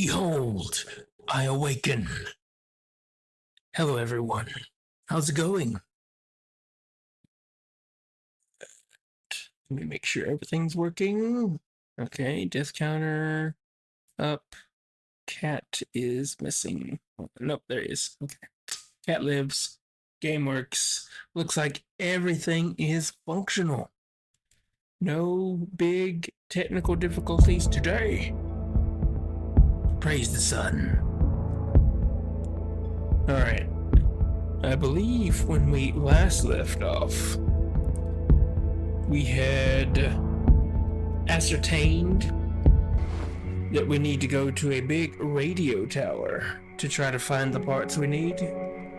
Behold, I awaken. Hello, everyone. How's it going? Let me make sure everything's working. Okay, death counter up. Cat is missing. Nope, there he is. Okay. Cat lives. Game works. Looks like everything is functional. No big technical difficulties today. Praise the sun. Alright. I believe when we last left off, we had ascertained that we need to go to a big radio tower to try to find the parts we need.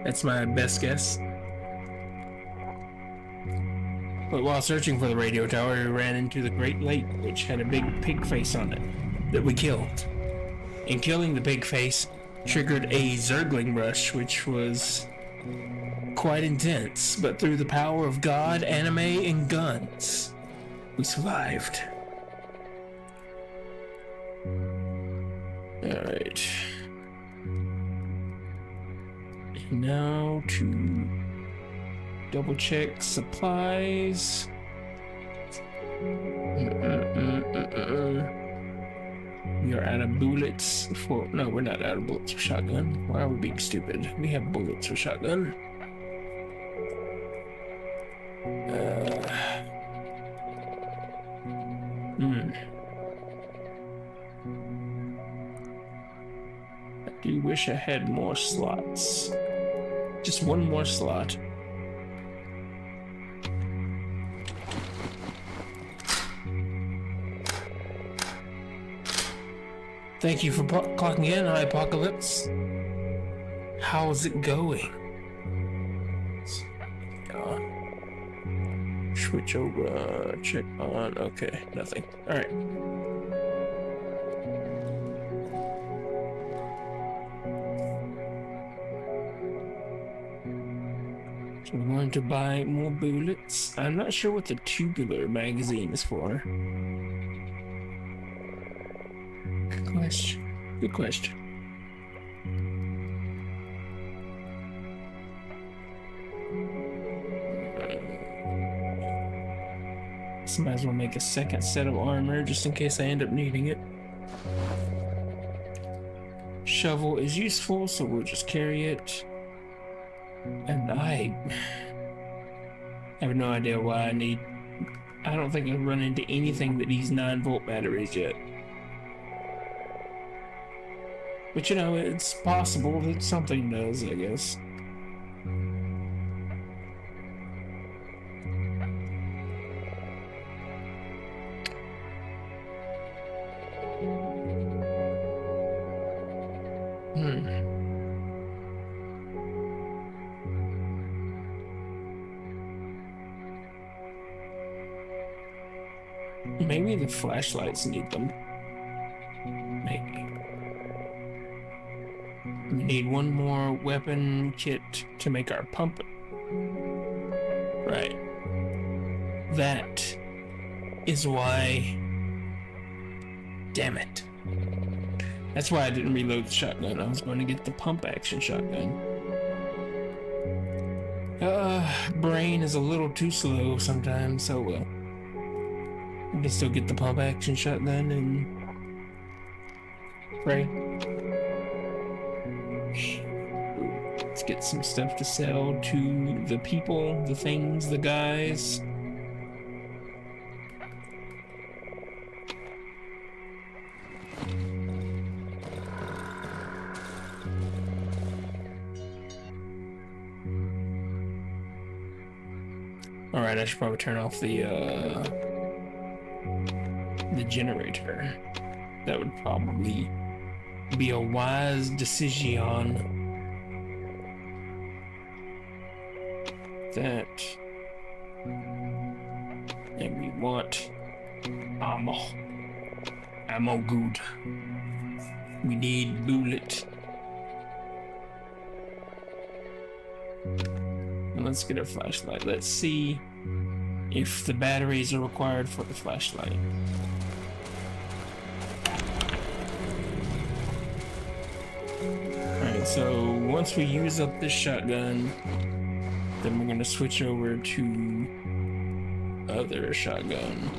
That's my best guess. But while searching for the radio tower, we ran into the Great Lake, which had a big pig face on it that we killed. And killing the pig face triggered a Zergling rush, which was quite intense, but through the power of God, anime, and guns, we survived. Alright. Now to double check supplies. We are out of bullets for... No, we're not out of bullets for shotgun. Why are we being stupid? We have bullets for shotgun. I do wish I had more slots. Just one more slot. Thank you for clocking in, Hi Apocalypse. How's it going? Switch over, check on, okay, nothing. Alright. So we're going to buy more bullets. I'm not sure what the tubular magazine is for. Good question. Good question. So might as well make a second set of armor just in case I end up needing it. Shovel is useful, so we'll just carry it. And I have no idea why I need... I don't think I've run into anything that needs 9-volt batteries yet. But you know, it's possible that something does, I guess. Maybe the flashlights need them. Maybe. We need one more weapon kit to make our pump. Right. That is why... Damn it. That's why I didn't reload the shotgun. I was going to get the pump action shotgun. Brain is a little too slow sometimes, so well. I can still get the pump action shotgun and pray. Let's get some stuff to sell to the people, the things, the guys. Alright, I should probably turn off the generator. That would probably be a wise decision. That. And we want ammo. Ammo good. We need bullet. And let's get a flashlight. Let's see if the batteries are required for the flashlight. Alright, so once we use up this shotgun, then we're gonna switch over to other shotgun.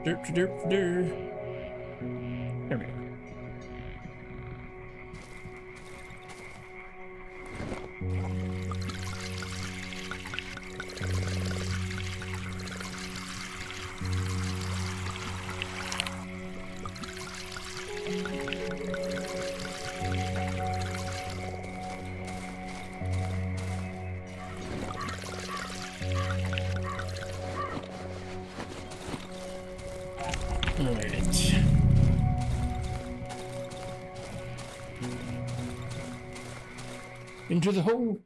Derp, derp, derp. There we go. Alright. Into the hole.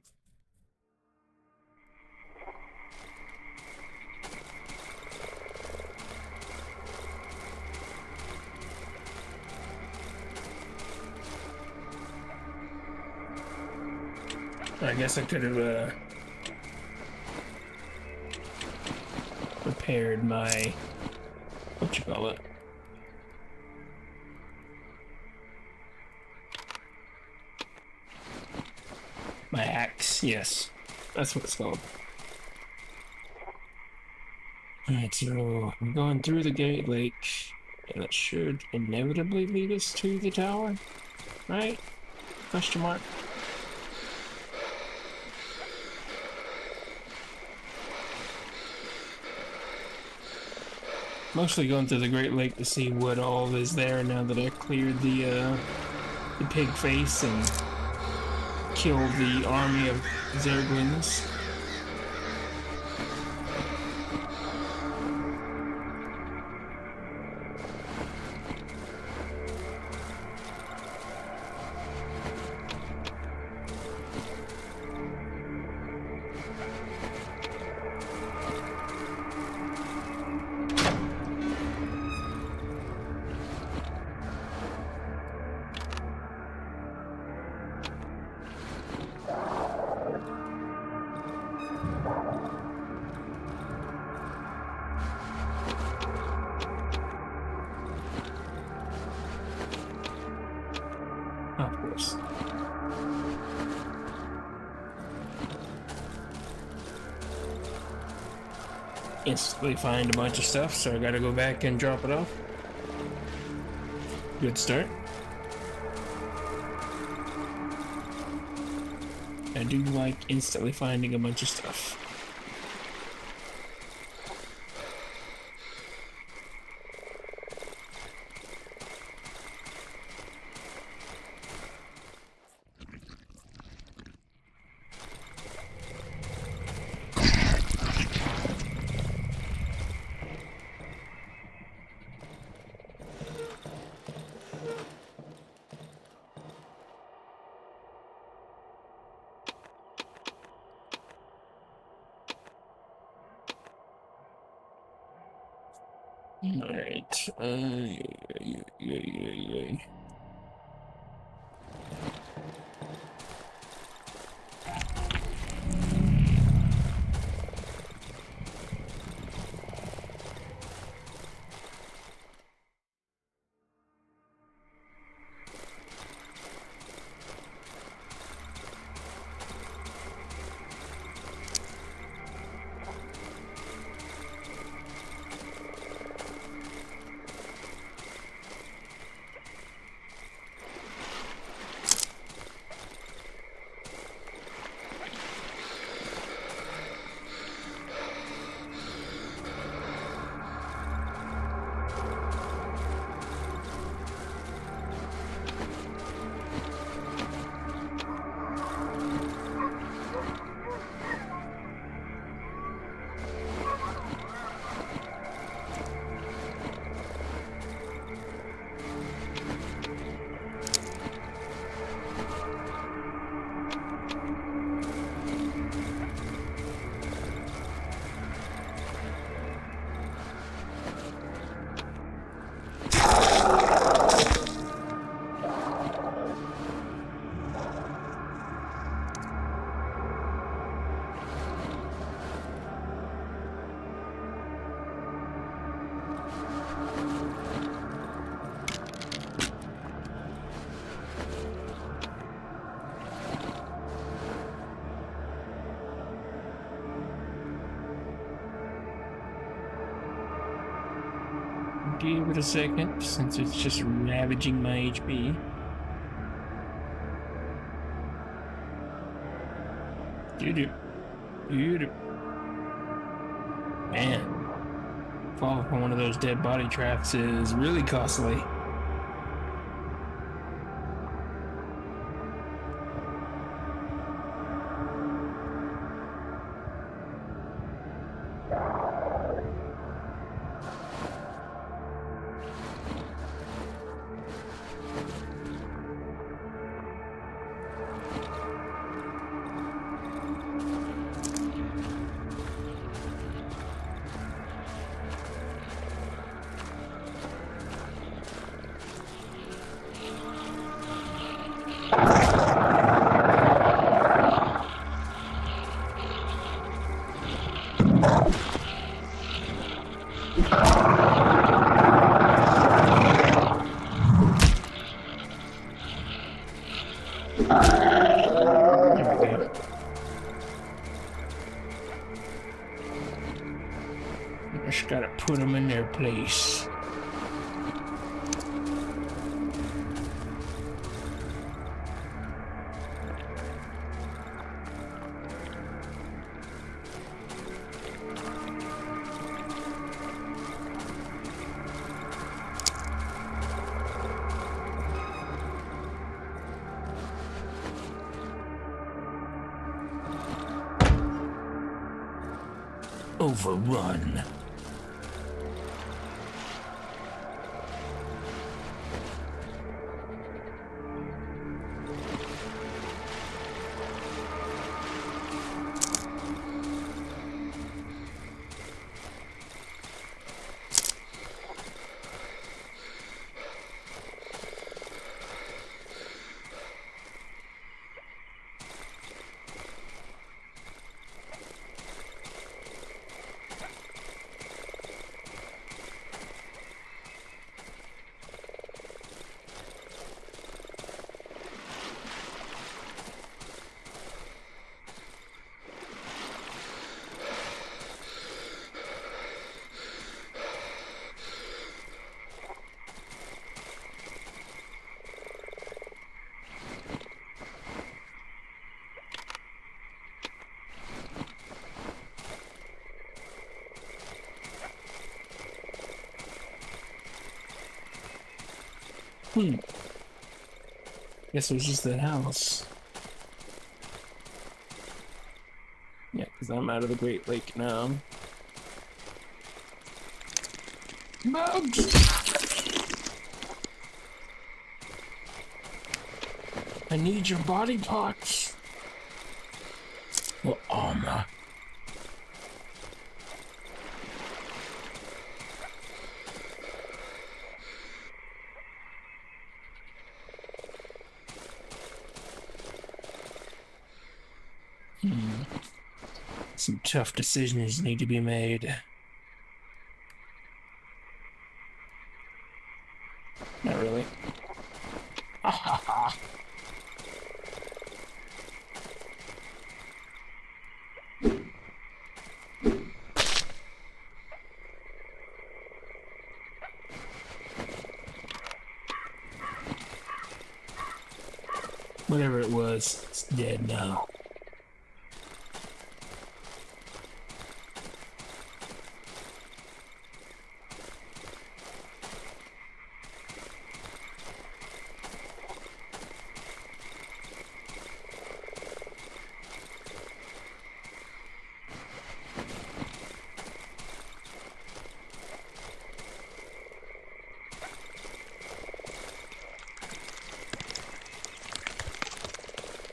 I guess I could have repaired my, what you call it? My axe, yes. That's what it's called. Alright, so I'm going through the Great Lake, and that should inevitably lead us to the tower, right? Question mark. Mostly going through the Great Lake to see what all is there now that I cleared the pig face and killed the army of Zerglings. Of course. Instantly find a bunch of stuff, so I gotta go back and drop it off. Good start. I do like instantly finding a bunch of stuff. Alright, yeah. Give it a second, since it's just ravaging my HP. Man, falling from one of those dead body traps is really costly. Just gotta put them in their place. Overrun. Guess it was just that house. Yeah, because I'm out of the Great Lake now. Bugs! I need your body parts. Or armor. Some tough decisions need to be made. Not really. Ha ha ha. Whatever it was, it's dead now.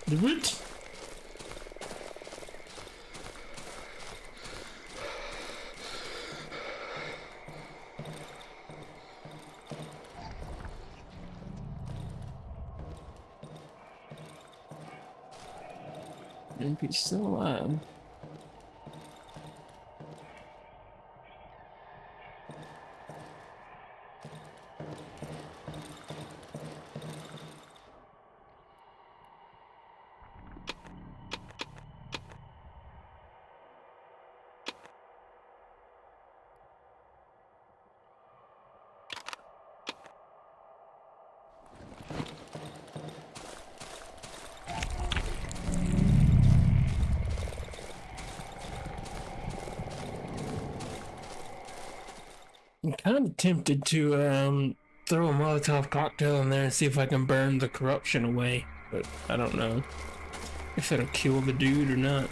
The root. If he's still alive. kind of tempted to throw a Molotov cocktail in there and see if I can burn the corruption away, but I don't know if it'll kill the dude or not.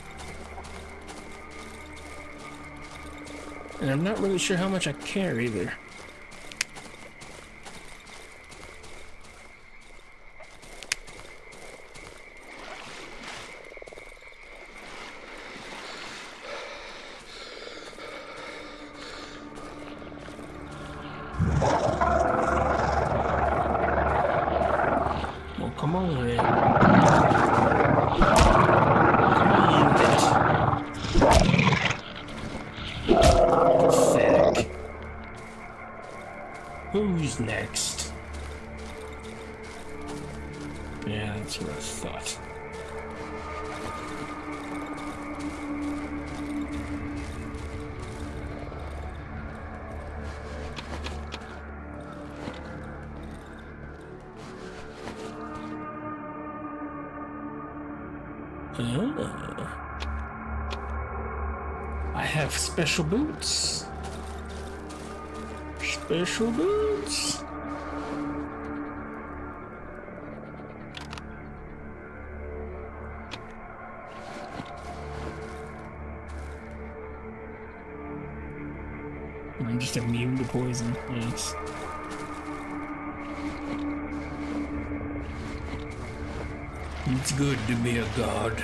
And I'm not really sure how much I care either. Well, come on, man. Come on, bitch. Pathetic. Who's next? Yeah, that's what I thought. I have special boots. Special boots. I'm just immune to poison. Nice. It's good to be a god.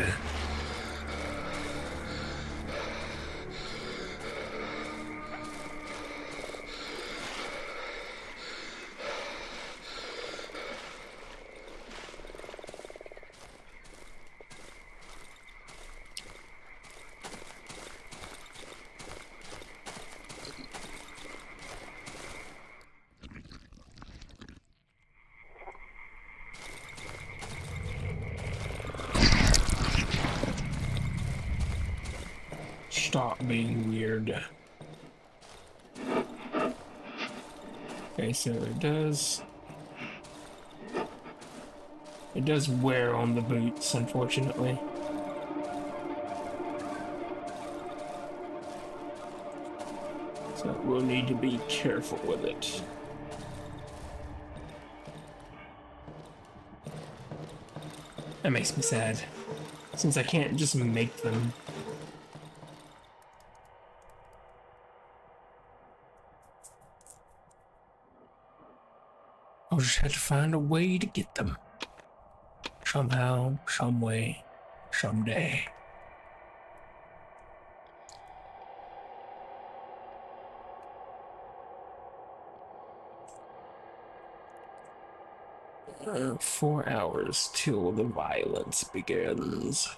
Stop being weird. Okay, so it does wear on the boots, unfortunately. So we'll need to be careful with it. That makes me sad, since I can't just make them. I'll just have to find a way to get them. Somehow, some way, someday. 4 hours till the violence begins.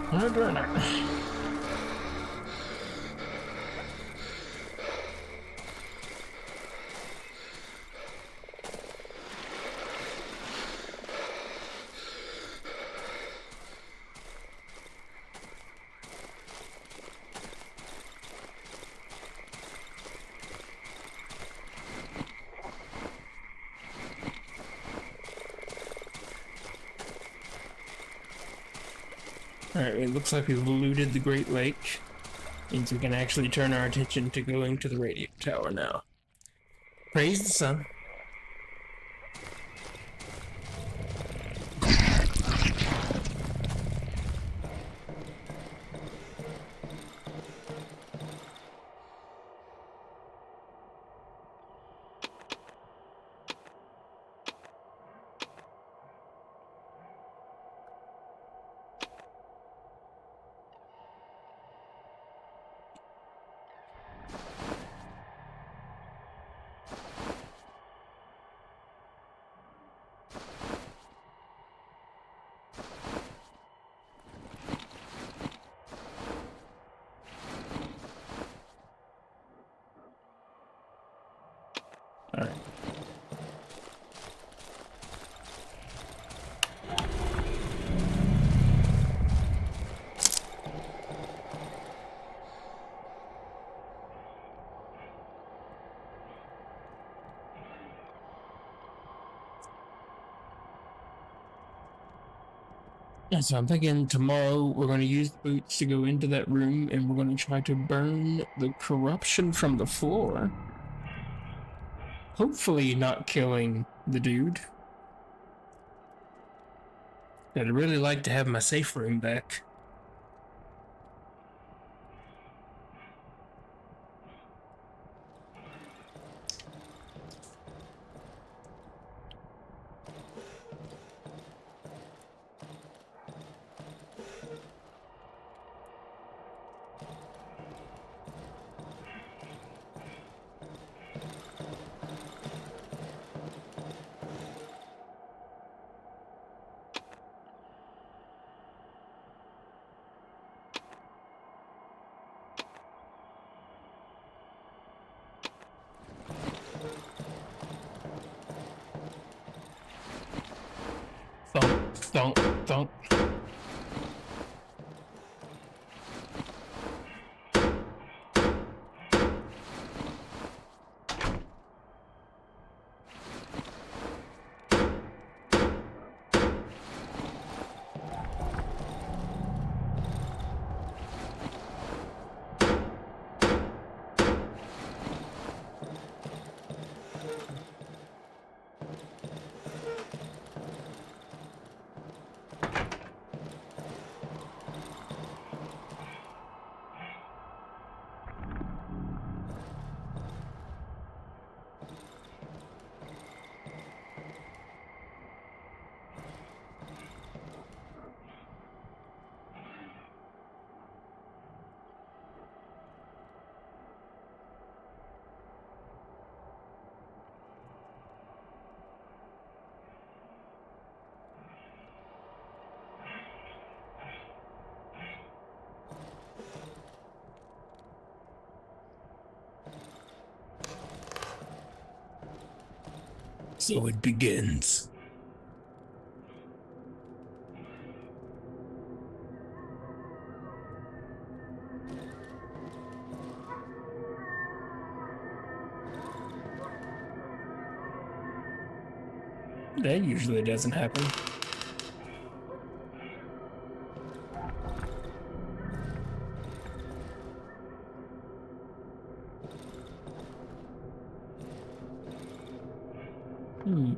I'm doing it. Alright, it looks like we've looted the Great Lake. Means we can actually turn our attention to going to the radio tower now. Praise the sun. Alright. Yeah, so I'm thinking tomorrow we're going to use the boots to go into that room and we're going to try to burn the corruption from the floor. Hopefully not killing the dude. I'd really like to have my safe room back. Thunk, thunk. So it begins. That usually doesn't happen. Hmm.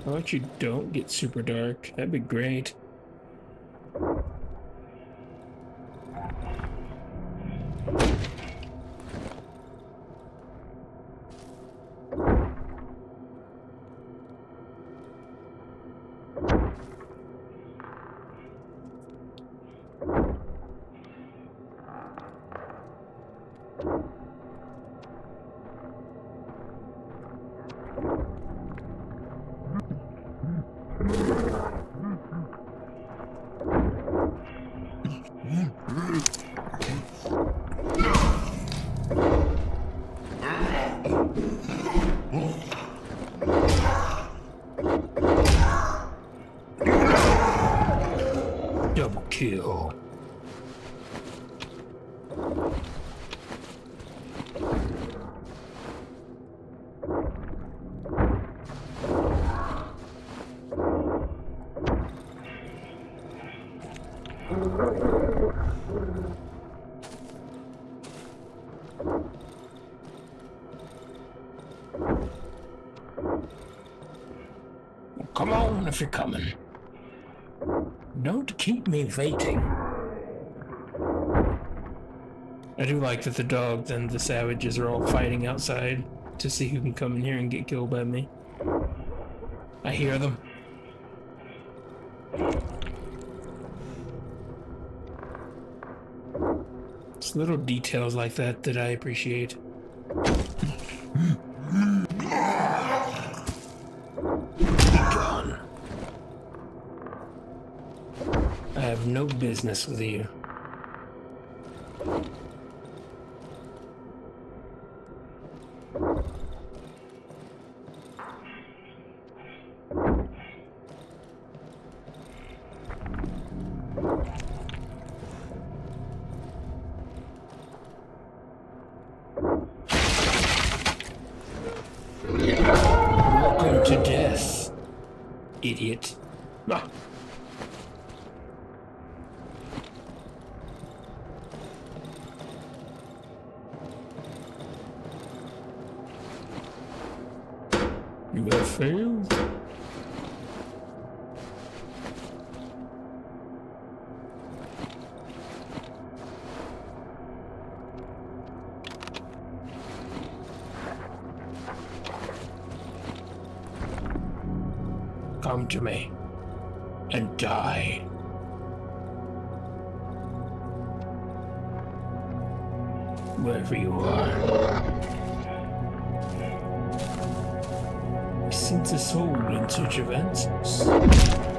How about you don't get super dark? That'd be great. Double kill. Come on if you're coming. Don't keep me waiting. I do like that the dogs and the savages are all fighting outside to see who can come in here and get killed by me. I hear them. It's little details like that that I appreciate. Gone. I have no business with you. Welcome to death, idiot. Ah. You have failed. Come to me and die. Wherever you are. I sense a soul in search of answers.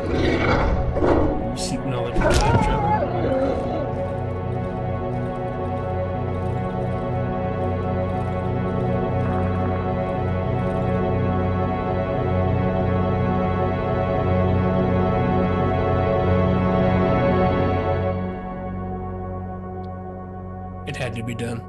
You seek knowledge of time travel. It had to be done.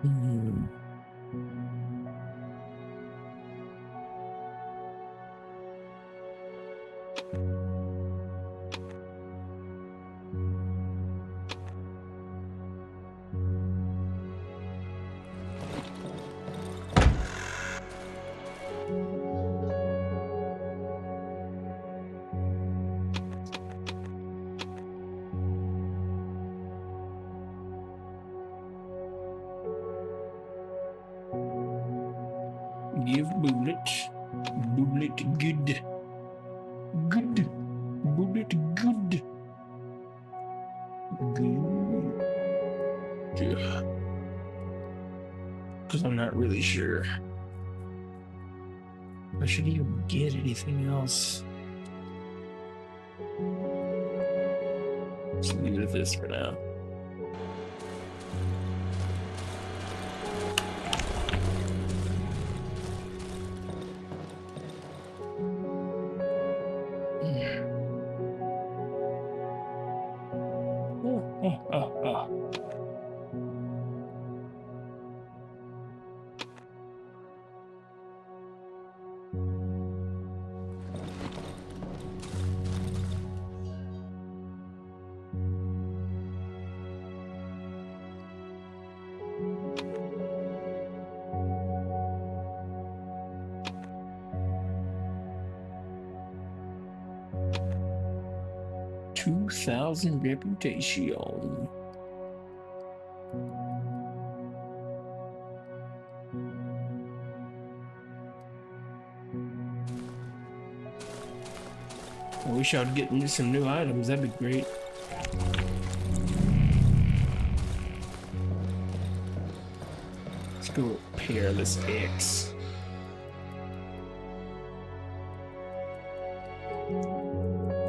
Hmm. 'Give bullet. Bullet good. Good. Bullet good. Good. Yeah. Because I'm not really sure if I should even get anything else. Just leave it at this for now. Oh. 2,000 reputation. I wish I would get into some new items, that'd be great. go repair this X.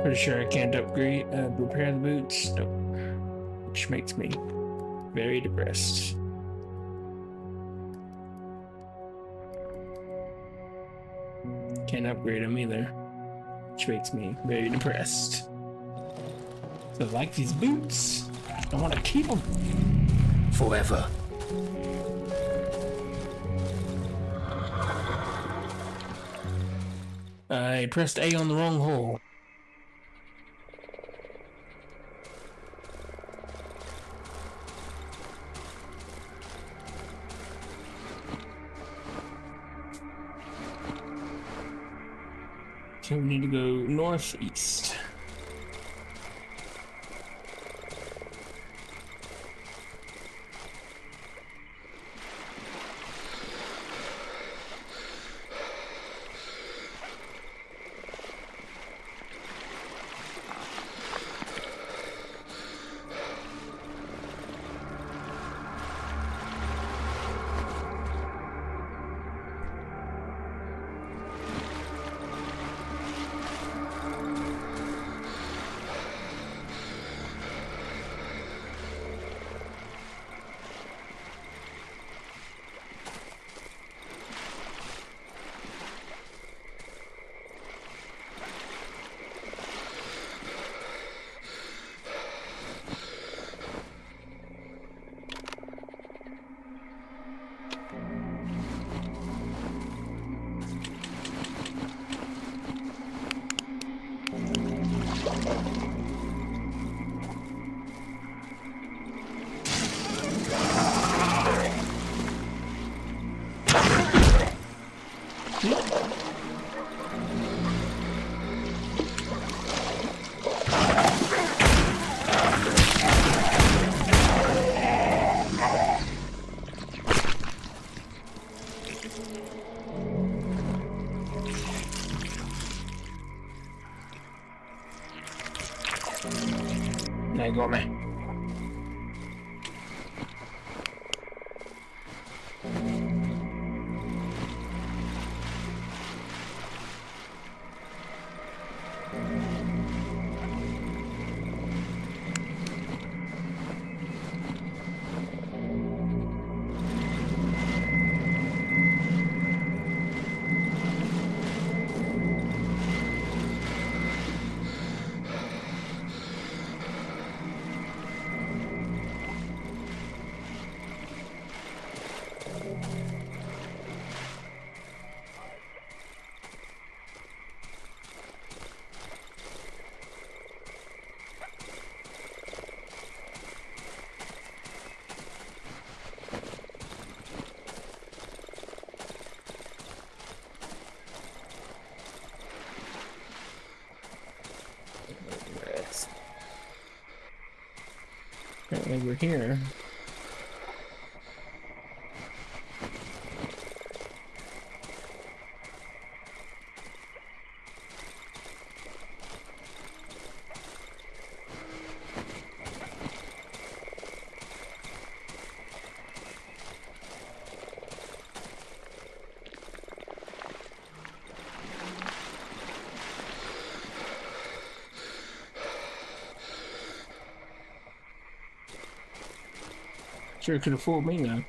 Pretty sure I can't upgrade, repair the boots. Nope. Which makes me very depressed. Can't upgrade them either, which makes me very depressed. So I like these boots. I want to keep them forever. I pressed A on the wrong hole. So we need to go northeast. Này gọn này. Apparently we're here. Sure could have fooled me though.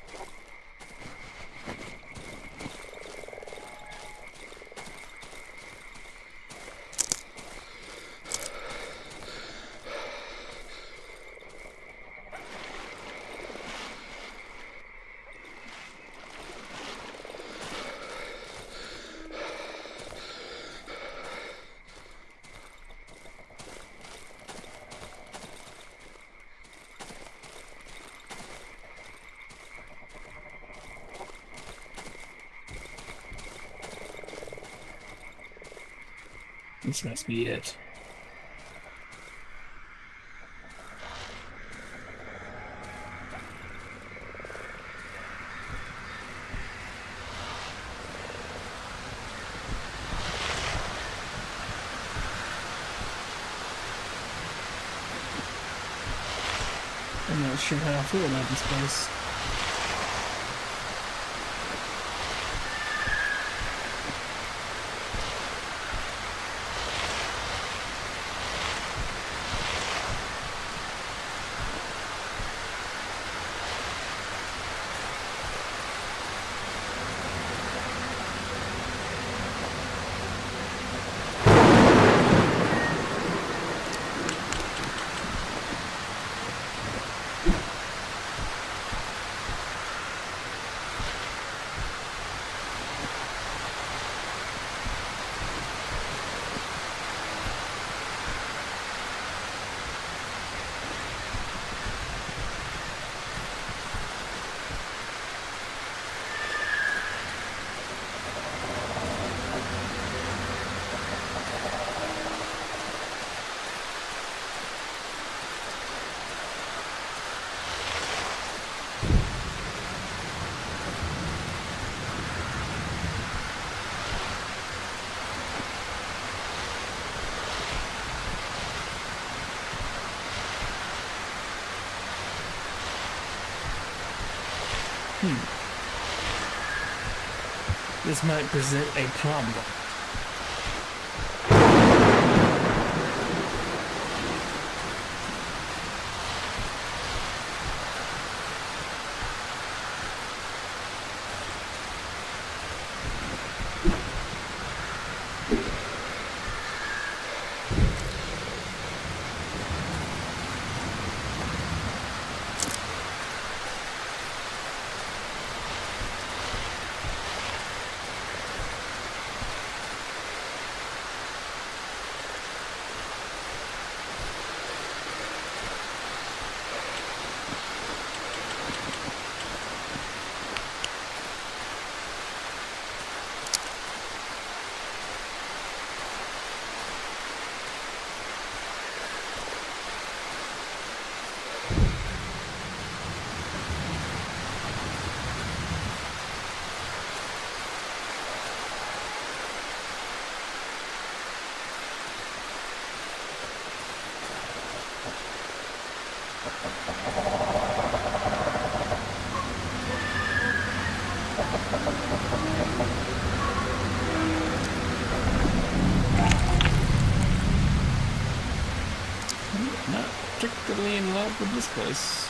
This must be it. I'm not sure how I feel about this place. This might present a problem. Not particularly in love with this place.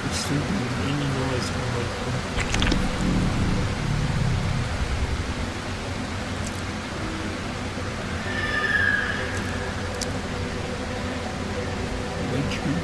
It's sleeping any noise from like way true.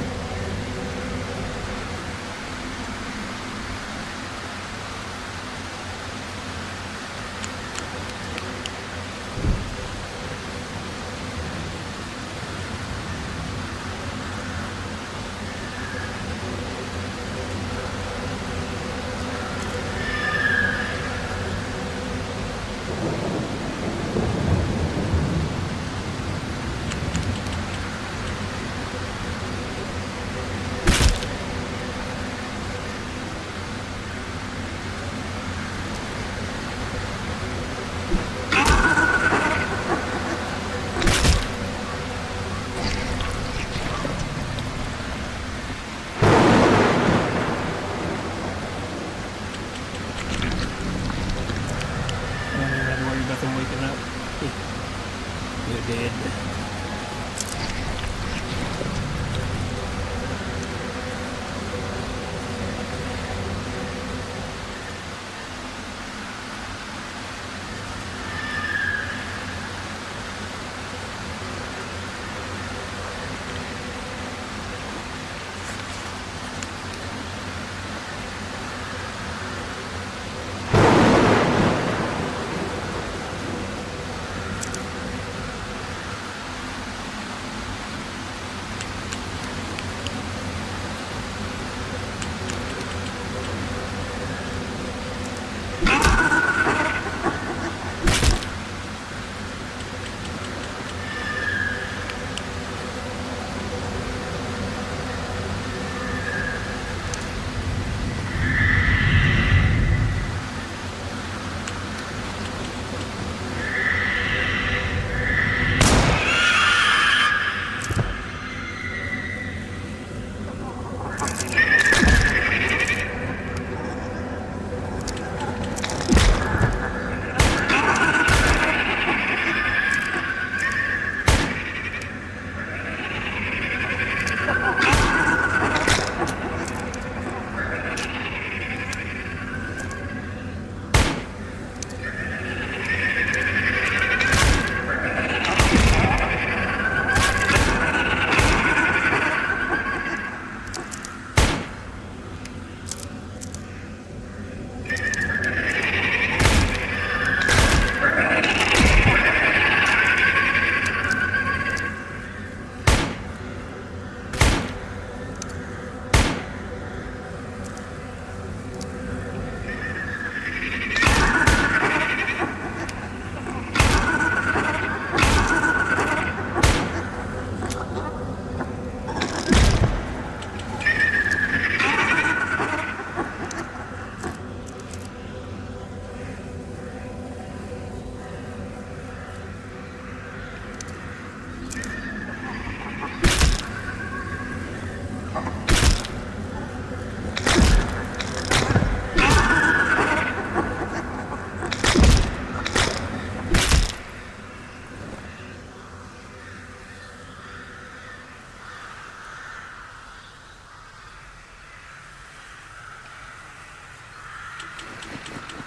Them waking up. They're dead.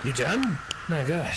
You done? My God.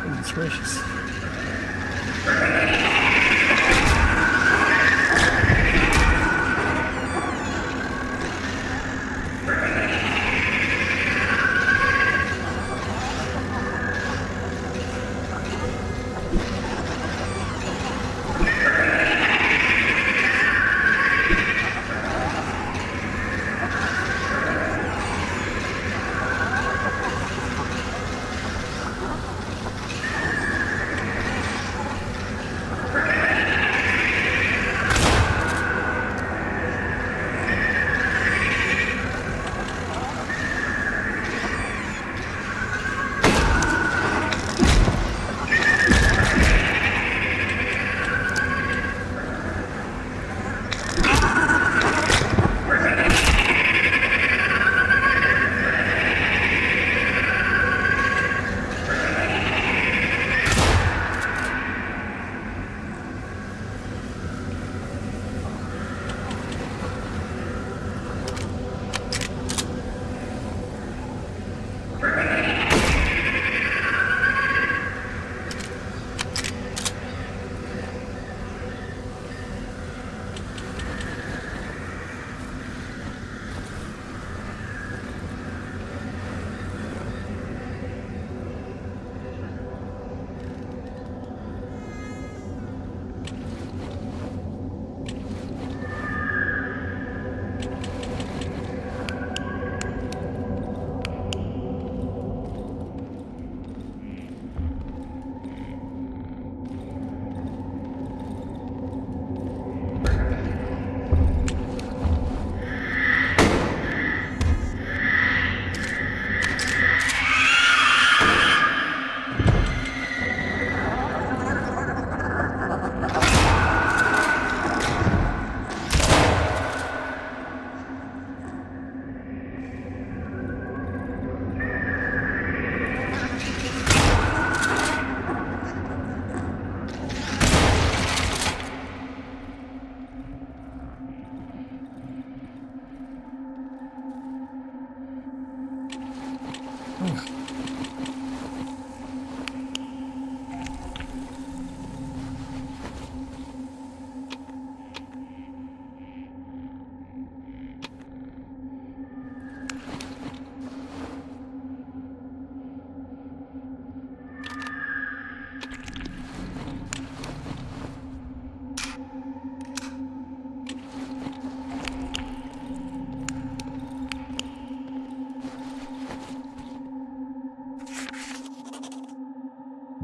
Goodness gracious.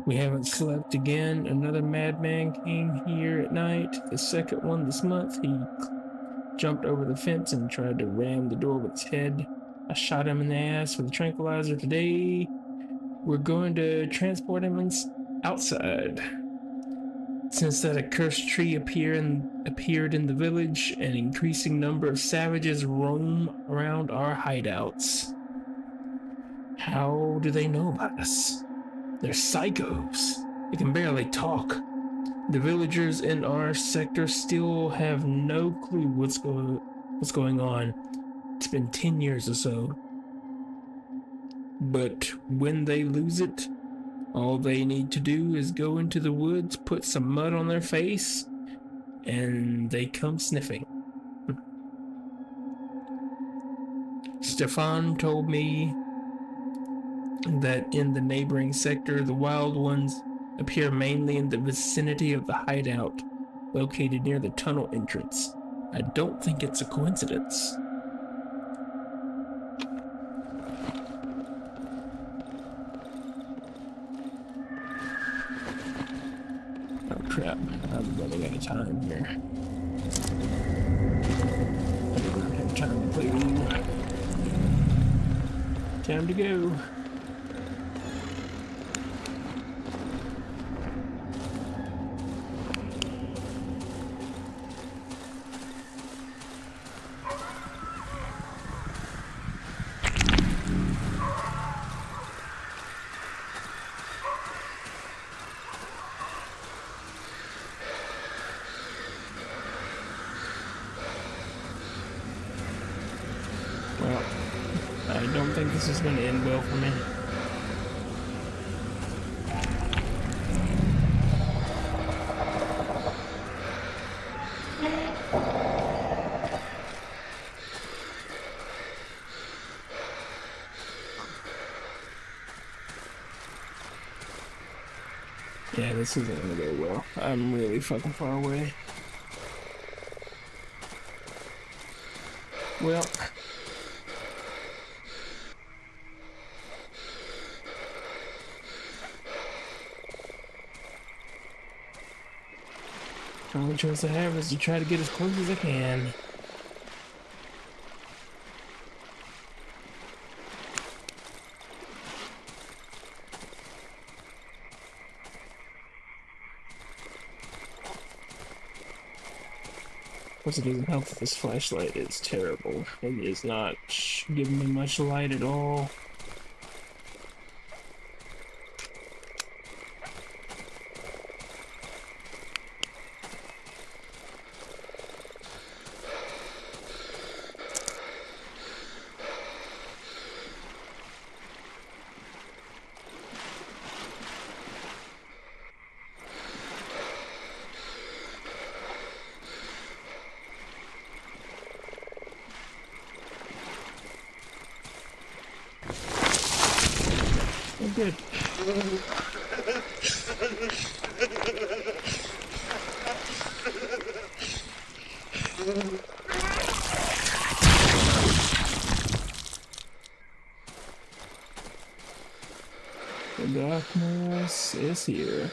We haven't slept again. Another madman came here at night. The second one this month. He jumped over the fence and tried to ram the door with his head. I shot him in the ass with a tranquilizer today. We're going to transport him outside. Since that accursed tree appeared in the village, an increasing number of savages roam around our hideouts. How do they know about us? They're psychos. They can barely talk. The villagers in our sector still have no clue what's going on. It's been 10 years or so. But when they lose it, all they need to do is go into the woods, put some mud on their face, and they come sniffing. Stefan told me that in the neighboring sector, the wild ones appear mainly in the vicinity of the hideout located near the tunnel entrance. I don't think it's a coincidence. Oh crap, I'm running out of time here. I do not have time to play Woo. Time to go. Well, I don't think this is going to end well for me. Yeah, this isn't going to go well. I'm really fucking far away. Well, the only choice I have is to try to get as close as I can. Of course, it doesn't help that this flashlight is terrible. It is not giving me much light at all. Oh, good. The darkness is here.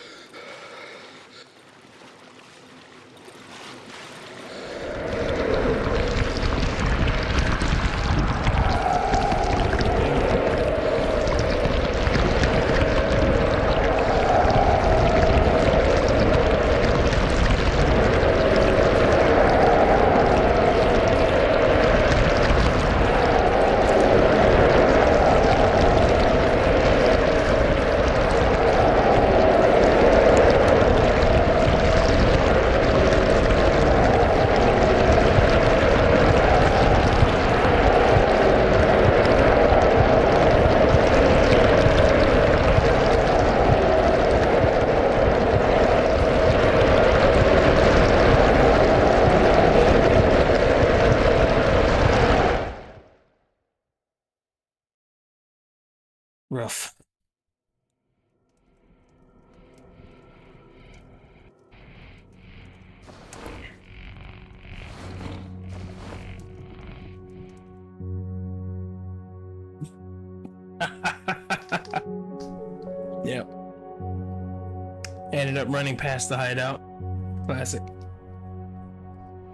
Rough. Yep. Ended up running past the hideout. Classic.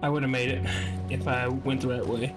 I would have made it if I went the right way.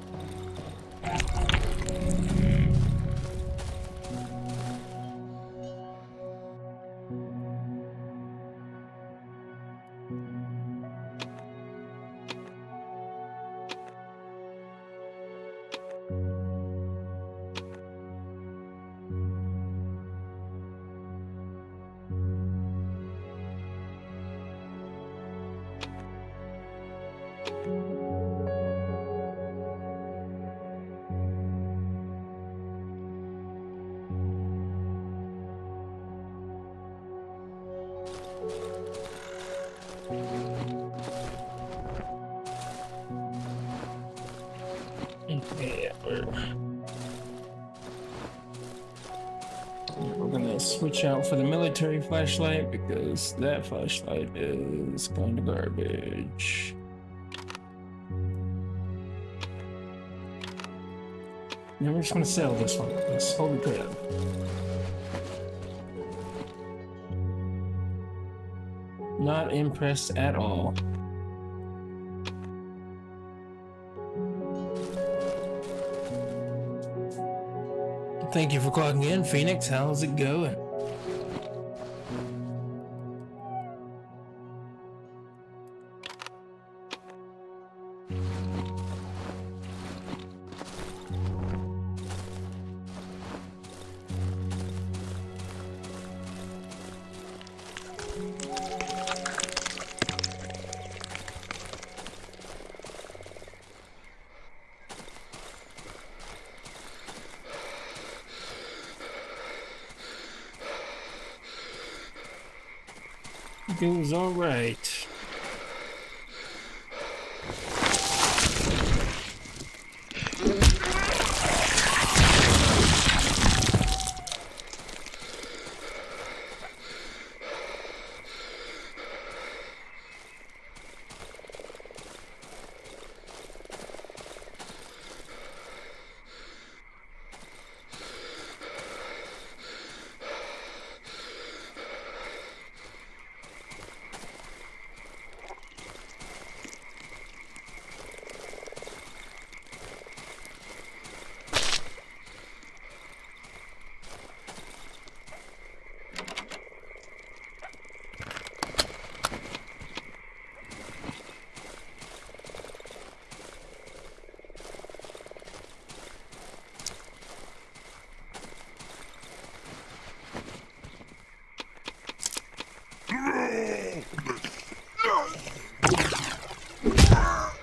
Okay, we're gonna switch out for the military flashlight because that flashlight is kind of garbage. Now we're just gonna sell this one. This holy crap. Not impressed at all. Thank you for clocking in, Phoenix. How's it going? It was all right.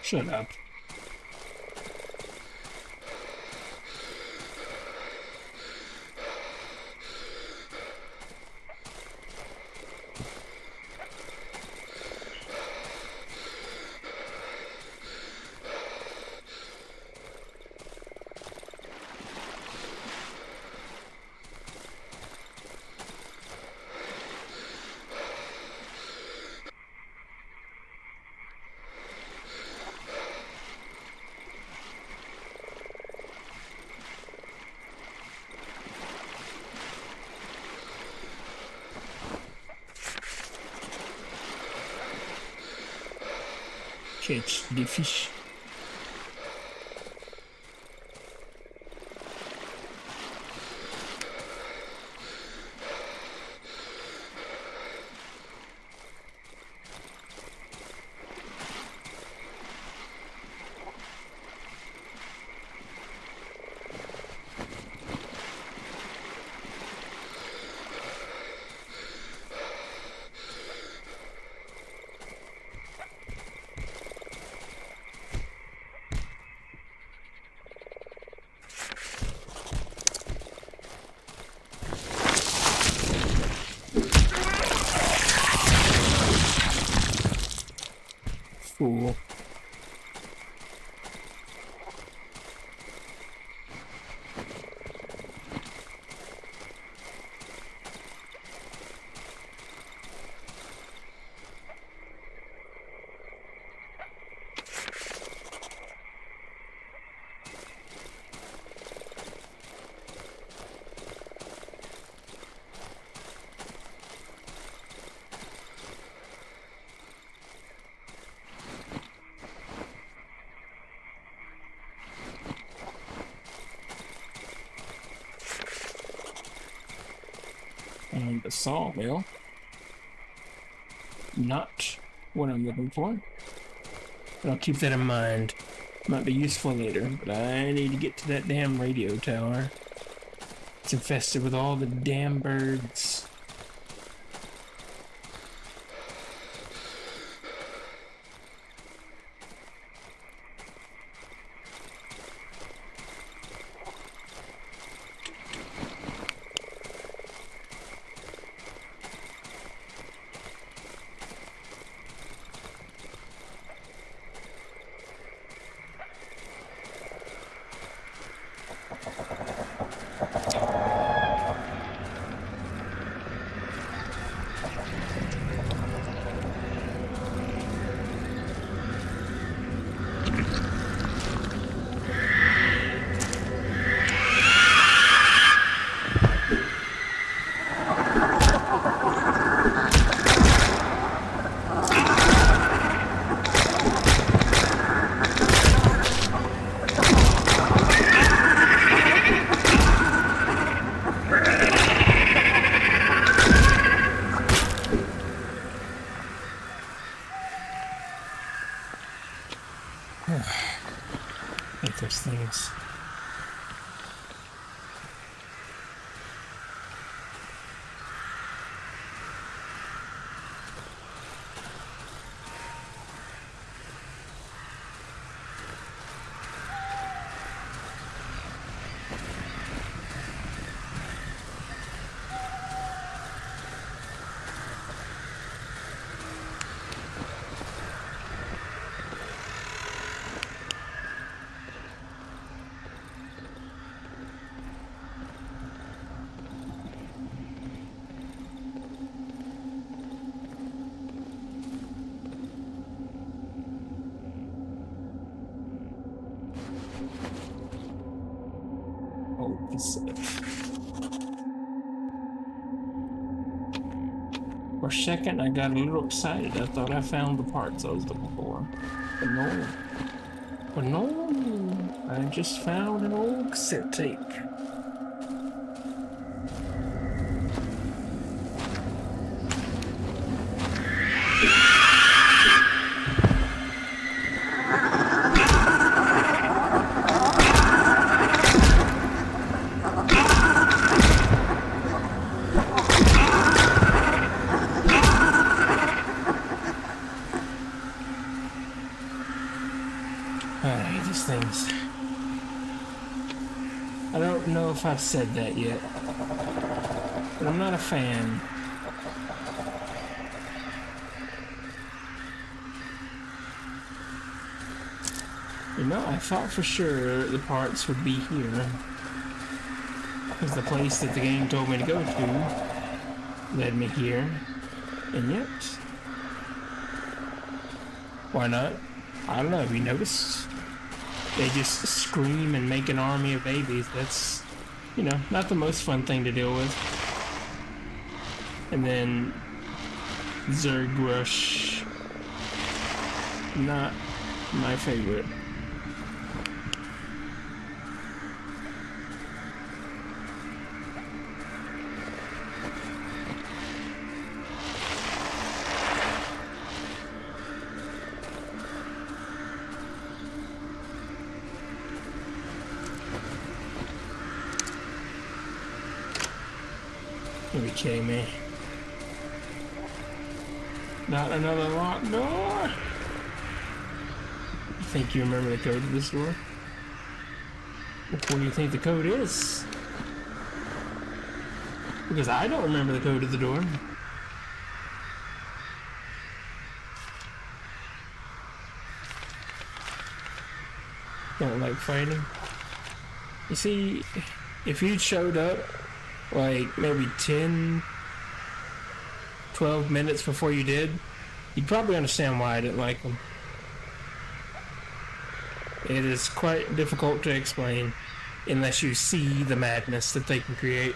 Shut up. Catch the fish. Fool. And the sawmill. Not what I'm looking for. But I'll keep that in mind. Might be useful later, but I need to get to that damn radio tower. It's infested with all the damn birds. For a second, I got a little excited. I thought I found the parts I was looking for. But no. But no. I just found an old cassette tape. I hate these things. I don't know if I've said that yet, but I'm not a fan. You know, I thought for sure the parts would be here, because the place that the game told me to go to led me here, and yet, why not? I don't know, have you noticed? They just scream and make an army of babies. That's, you know, not the most fun thing to deal with. And then Zerg Rush, not my favorite. Are you kidding me? Not another locked door? You think you remember the code to this door? What do you think the code is? Because I don't remember the code to the door. Don't like fighting. You see, if you'd showed up like maybe 10, 12 minutes before you did, you'd probably understand why I didn't like them. It is quite difficult to explain unless you see the madness that they can create.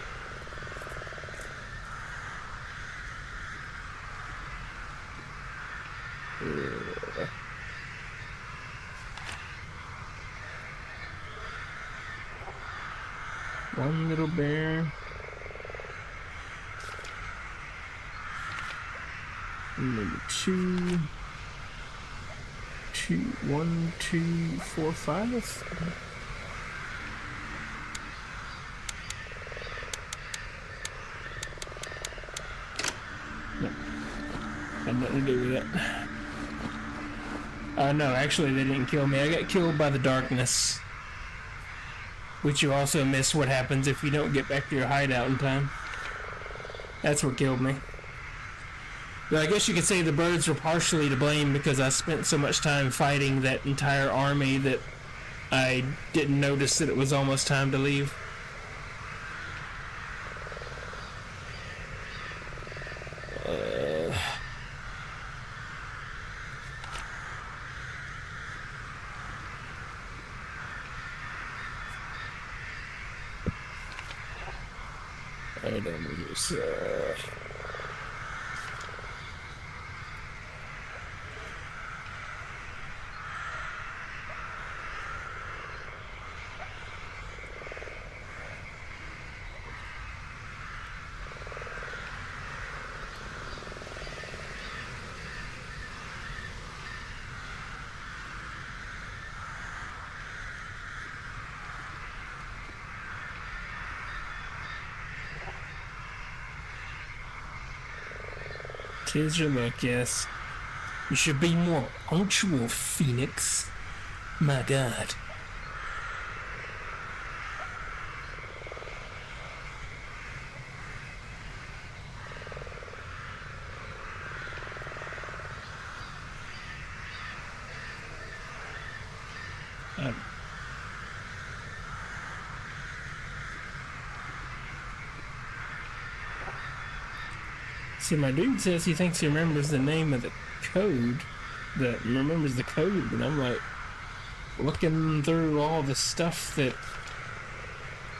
One little bear. Number 2. 1, 2, 4, 5. No. Had nothing to do with it. No, actually they didn't kill me. I got killed by the darkness. Which you also miss what happens if you don't get back to your hideout in time. That's what killed me. But I guess you could say the birds were partially to blame because I spent so much time fighting that entire army that I didn't notice that it was almost time to leave. I don't use Tis your luck, yes. You should be more punctual, Phoenix. My God. See, my dude says he thinks he remembers the name of the code, but remembers the code, but I'm like, looking through all the stuff that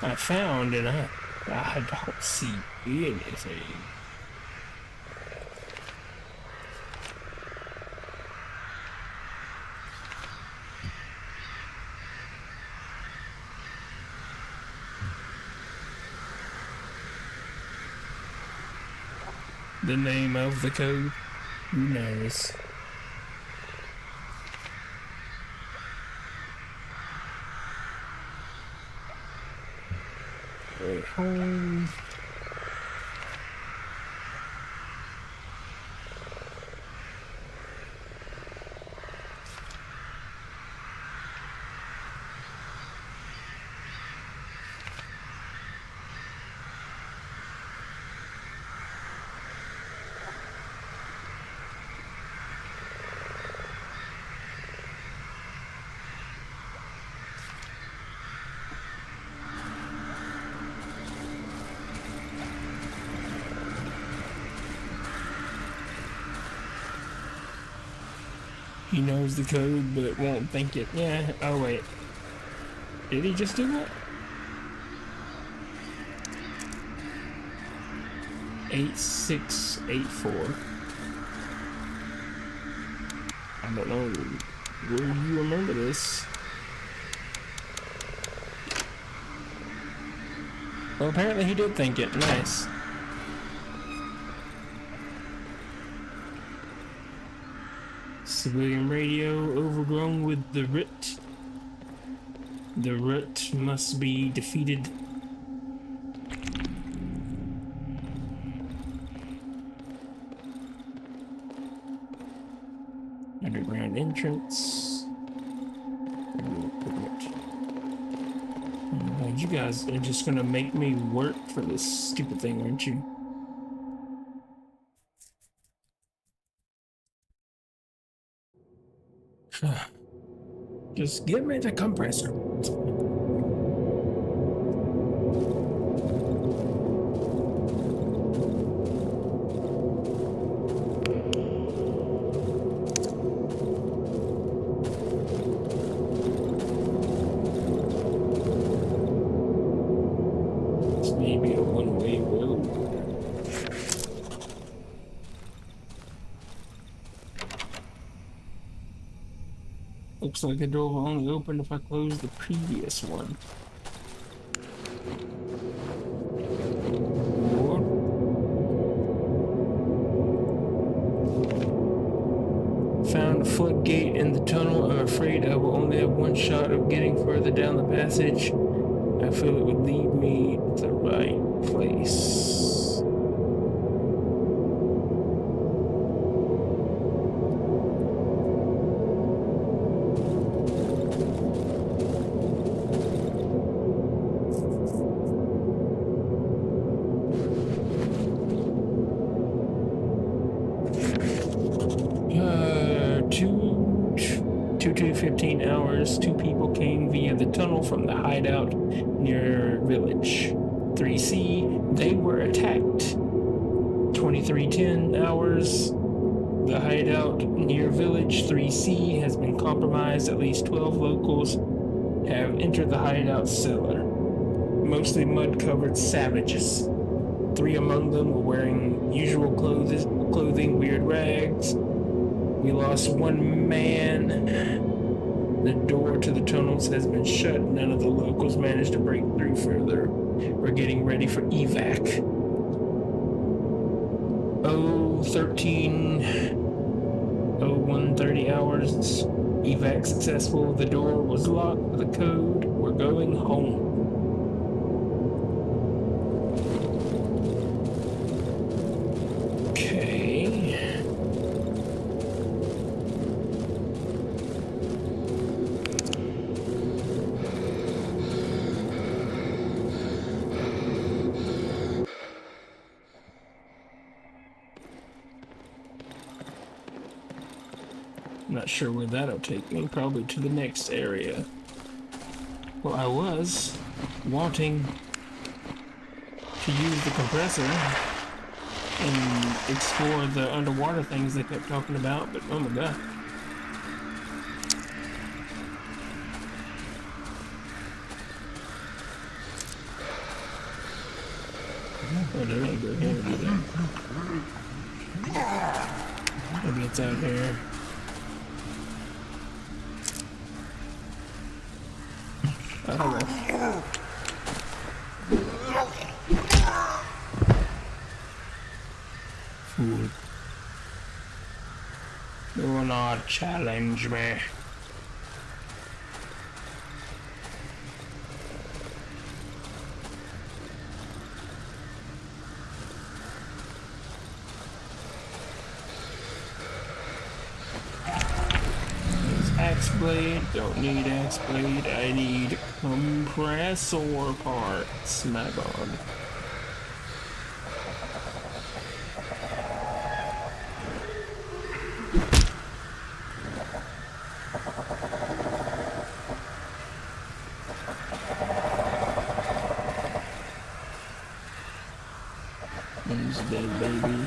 I found, and I don't see anything. the name of the code? Who knows? Right home. He knows the code, but won't think it. Yeah. Oh, wait. Did he just do that? 8684. I don't know. Where do you remember this? Well, apparently he did think it. Nice. Civilian radio overgrown with the root. The root must be defeated. Underground entrance. You guys are just gonna make me work for this stupid thing, aren't you? Just give me the compressor. This may be a one-way road. Looks like the door will only open if I close the previous one. Found a floodgate in the tunnel. I'm afraid I will only have one shot of getting further down the passage. I feel it would lead me to the right place. 15 hours, 2 people came via the tunnel from the hideout near village 3C. They were attacked. 2310 hours, the hideout near village 3C has been compromised. At least 12 locals have entered the hideout cellar. Mostly mud-covered savages. 3 among them were wearing usual clothing, weird rags. We lost 1 man. The door to the tunnels has been shut. None of the locals managed to break through further. We're getting ready for evac. 0130 hours. Evac successful. The door was locked. The code. We're going home. Not sure where that'll take me. Probably to the next area. Well, I was wanting to use the compressor and explore the underwater things they kept talking about, but oh my god. Oh, they're gonna go here and do that. Maybe it's out here. Oh, fool. Do not challenge me. Axe blade, don't need axe blade, I need compressor parts, my god. He's dead, baby.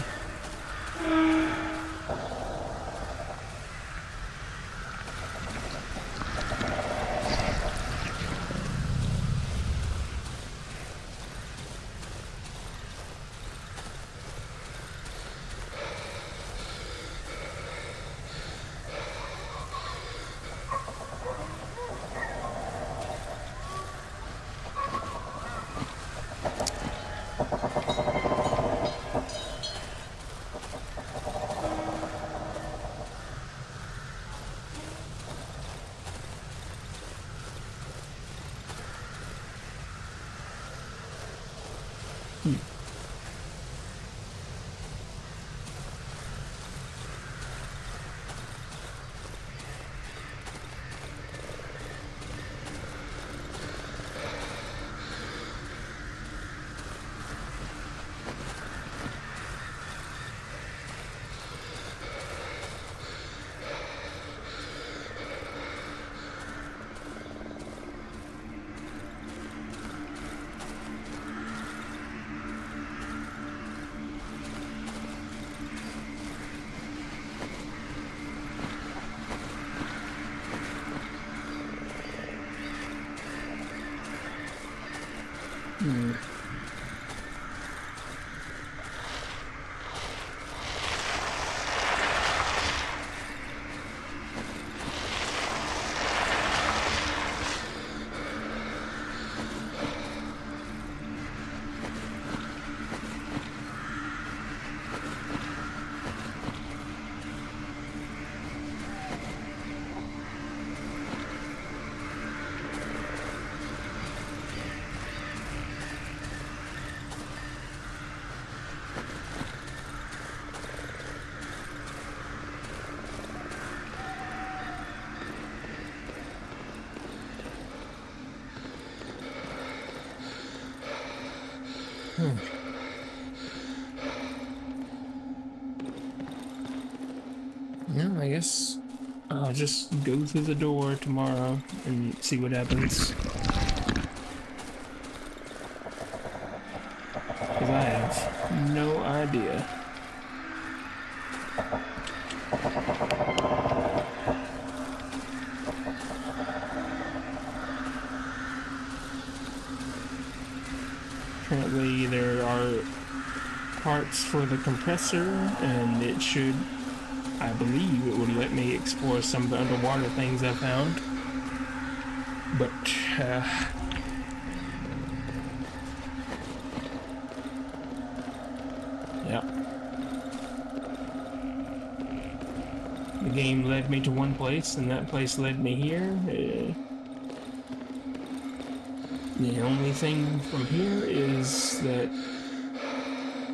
No, I guess I'll just go through the door tomorrow and see what happens. Because I have no idea. Apparently there are parts for the compressor, and it should, I believe it would let me explore some of the underwater things I found. But, yeah. The game led me to one place, and that place led me here. The only thing from here is that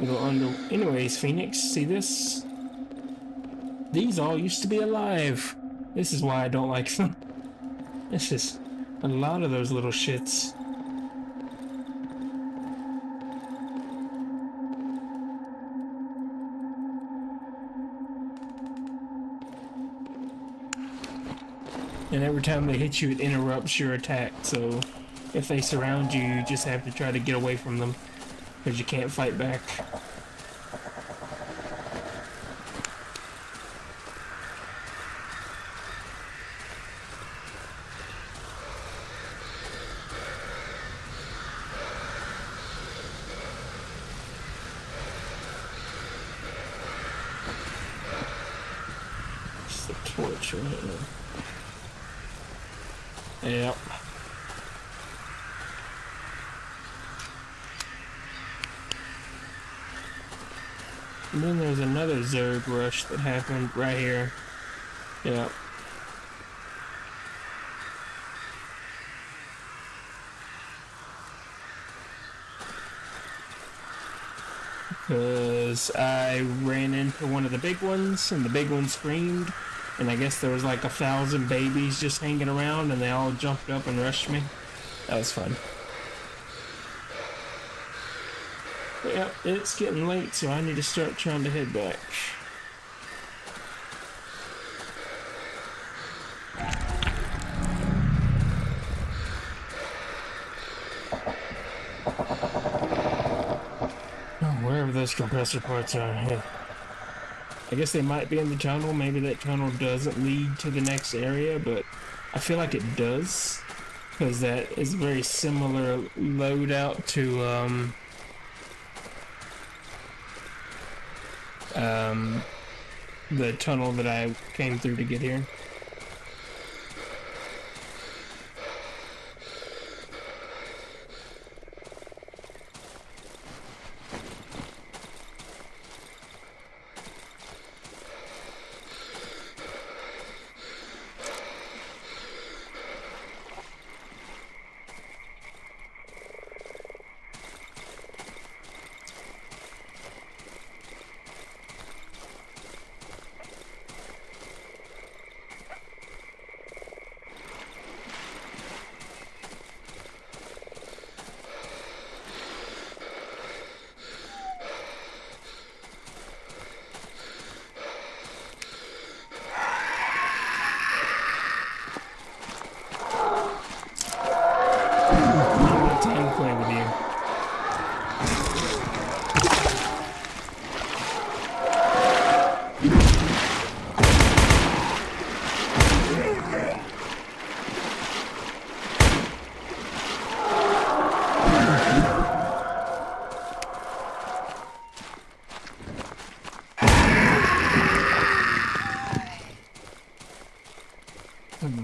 little Anyways, Phoenix, see this? These all used to be alive. This is why I don't like them. It's just a lot of those little shits. And every time they hit you, it interrupts your attack, so if they surround you, you just have to try to get away from them, because you can't fight back. It's the torch right here. Yep. And then there's another Zerg rush that happened right here. Yeah. Because I ran into one of the big ones, and the big one screamed, and I guess there was like 1,000 babies just hanging around, and they all jumped up and rushed me. That was fun. But yeah, it's getting late, so I need to start trying to head back. Wherever those compressor parts are. Yeah. I guess they might be in the tunnel. Maybe that tunnel doesn't lead to the next area, but I feel like it does, because that is a very similar loadout to the tunnel that I came through to get here.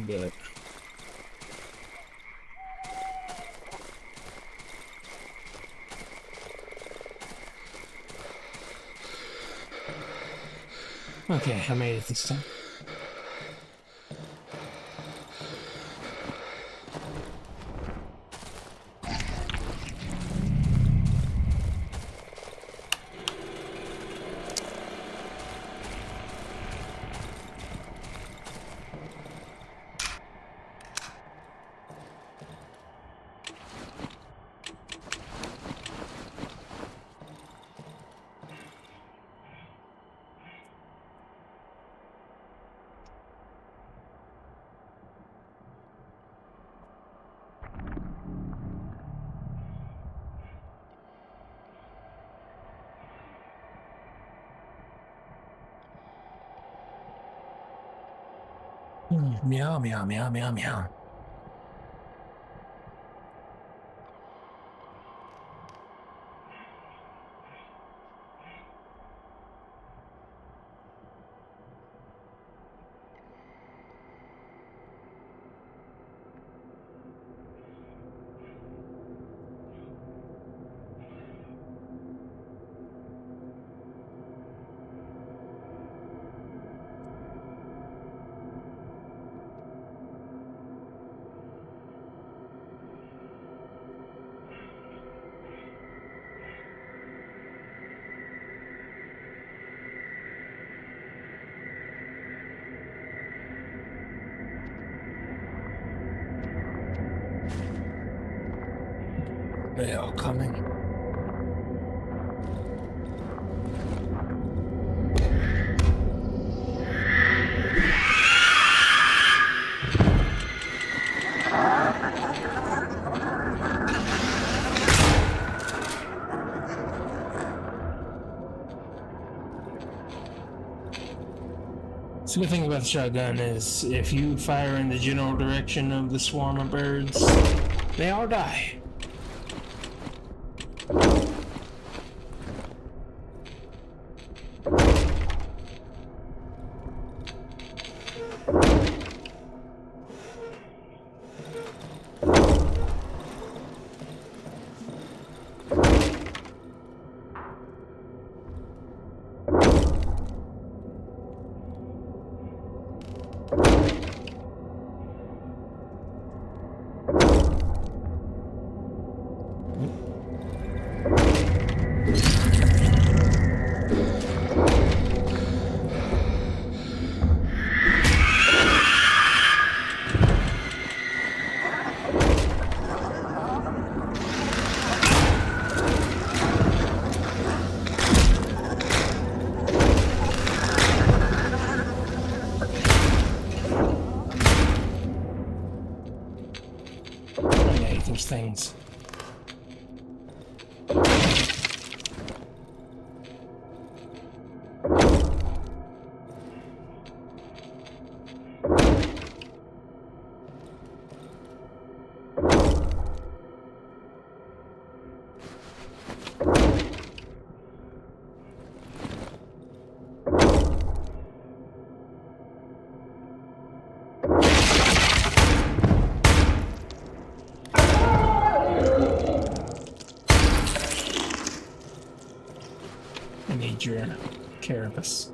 But okay, I made it this time. Meow, meow, meow, meow, meow. They are coming. So the thing about the shotgun is, if you fire in the general direction of the swarm of birds, they all die. There's things. I need your care of us.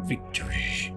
Victory.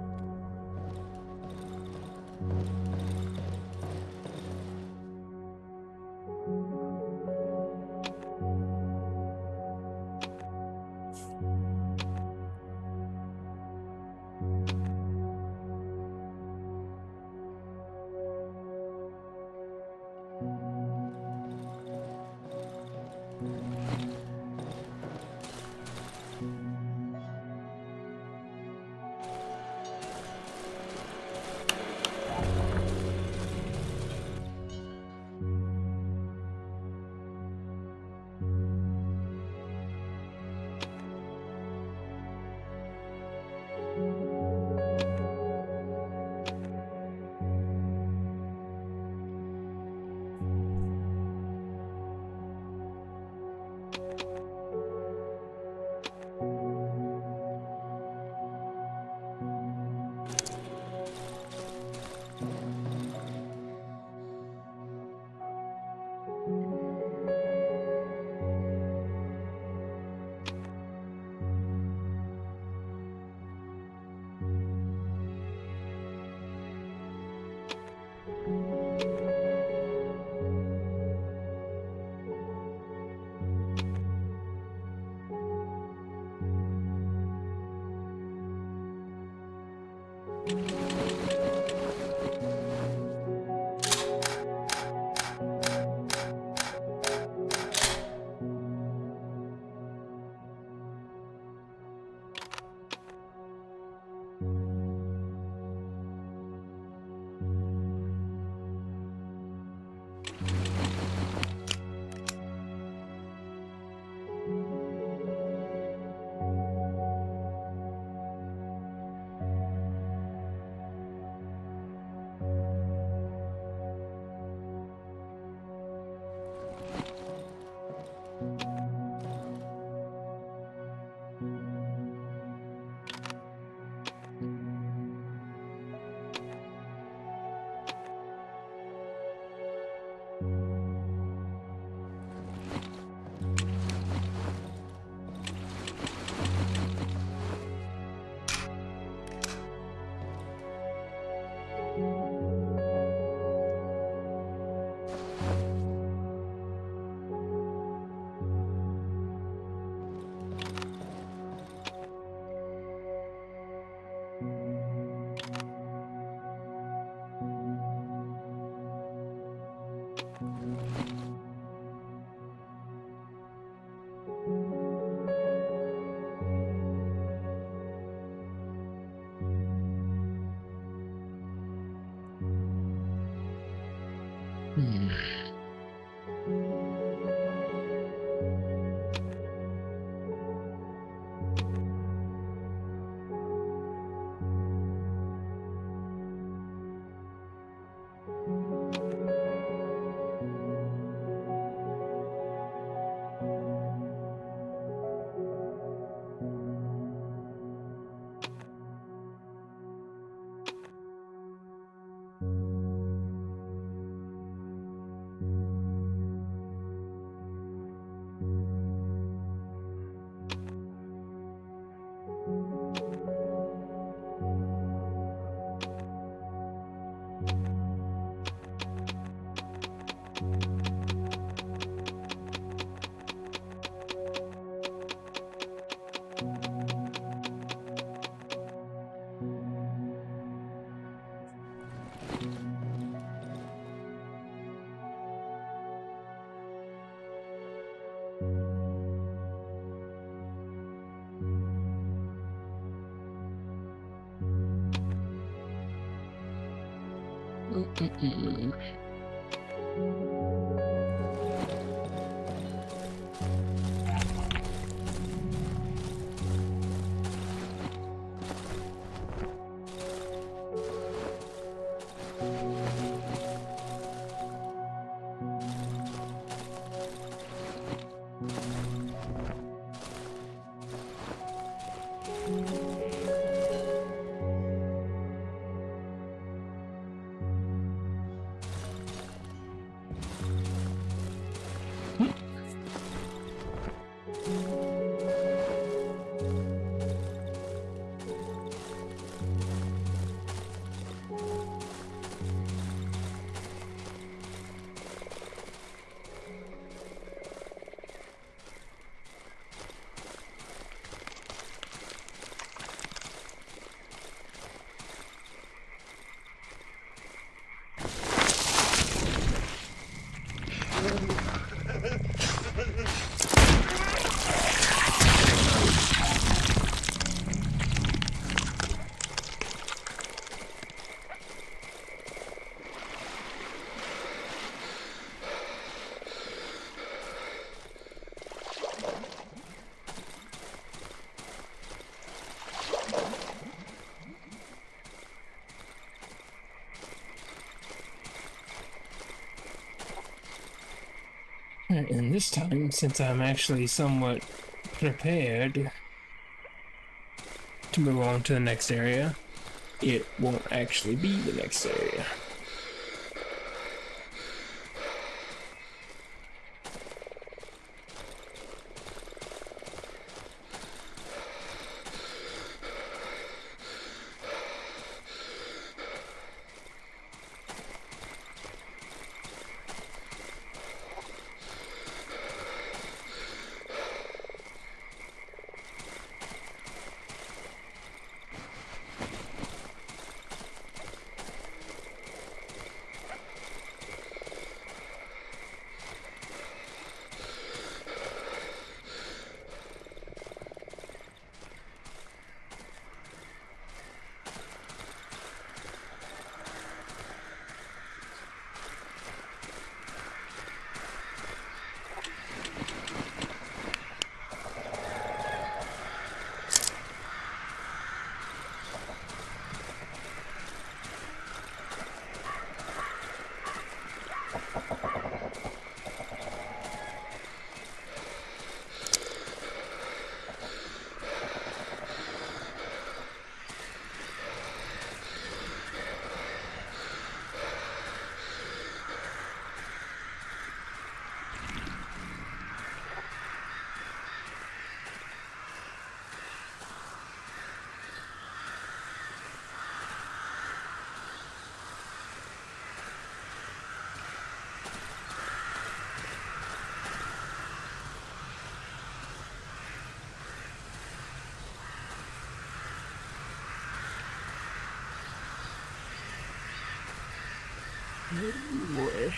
And this time, since I'm actually somewhat prepared to move on to the next area, it won't actually be the next area. Oh boy.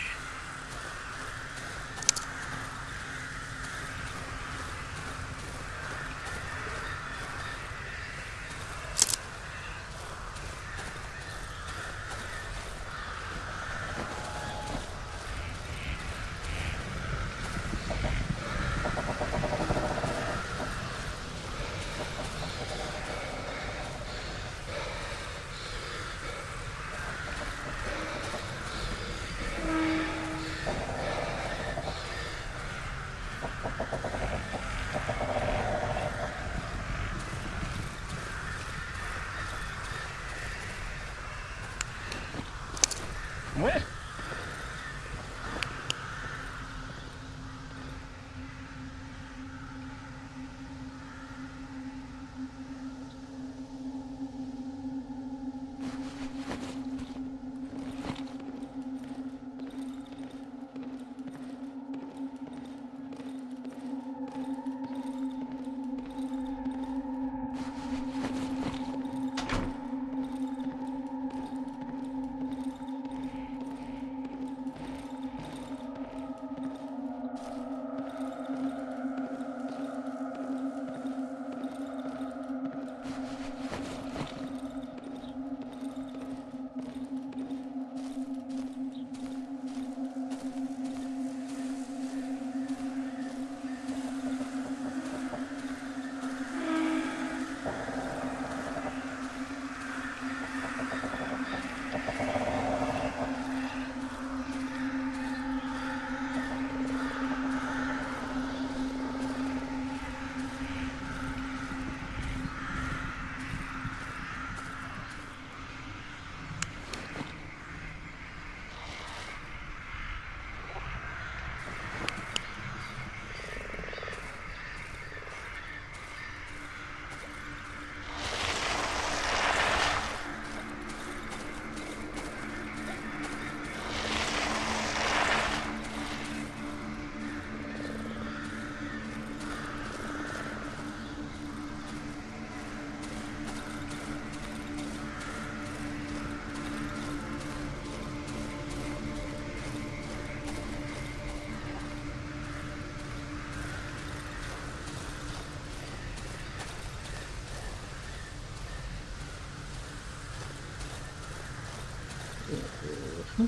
I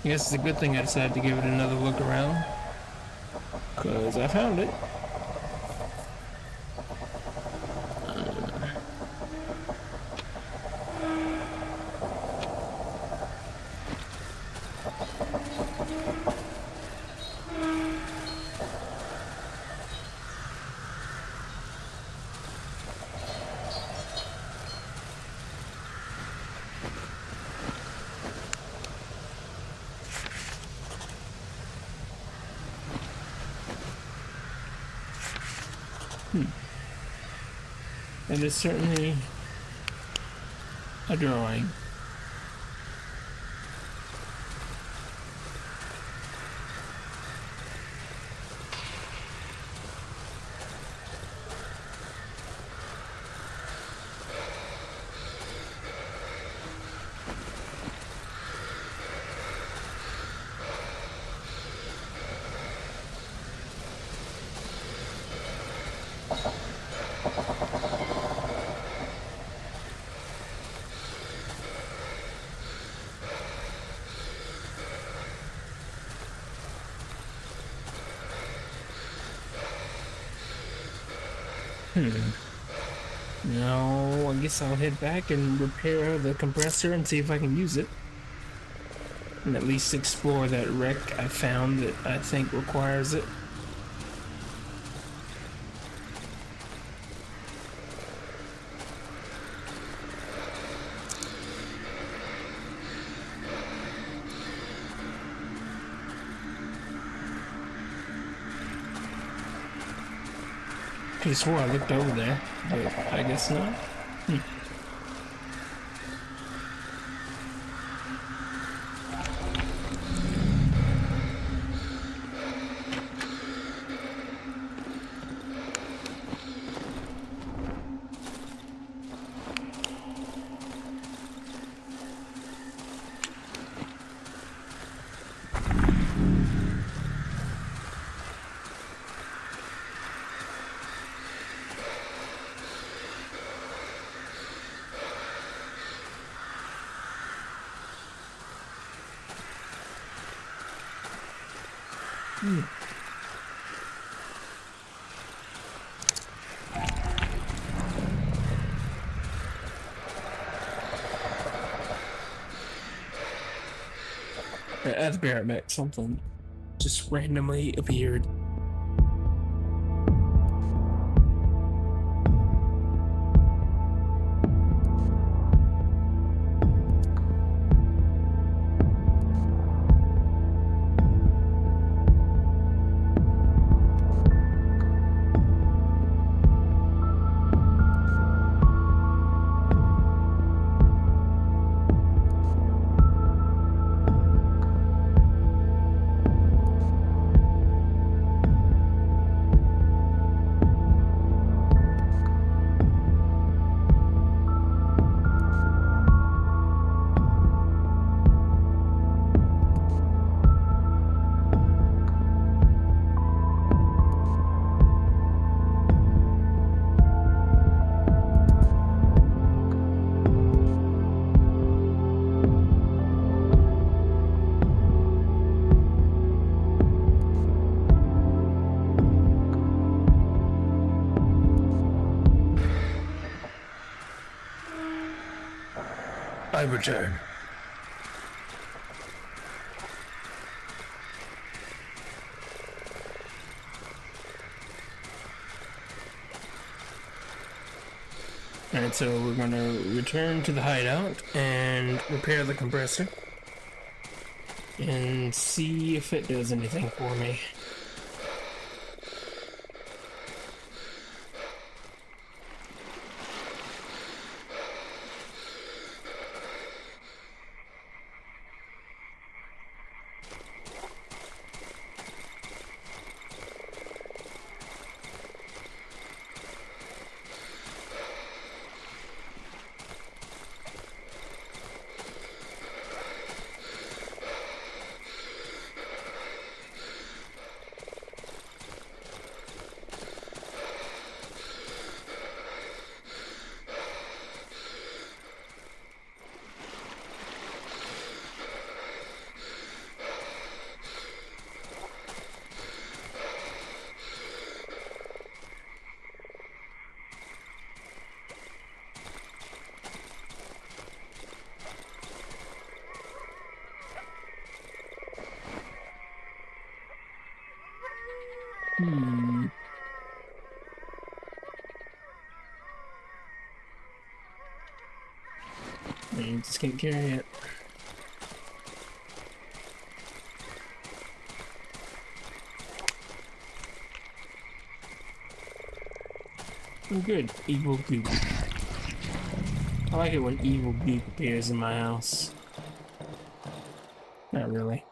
guess it's a good thing I decided to give it another look around, because I found it. It is certainly a drawing. Now, I guess I'll head back and repair the compressor and see if I can use it. And at least explore that wreck I found that I think requires it. I swore I looked over there, but I guess not. At the Barrett, something just randomly appeared. I return. Alright, so we're gonna return to the hideout and repair the compressor and see if it does anything for me. You just can't carry it. Oh, good. Evil goop. I like it when evil goop appears in my house. Not really.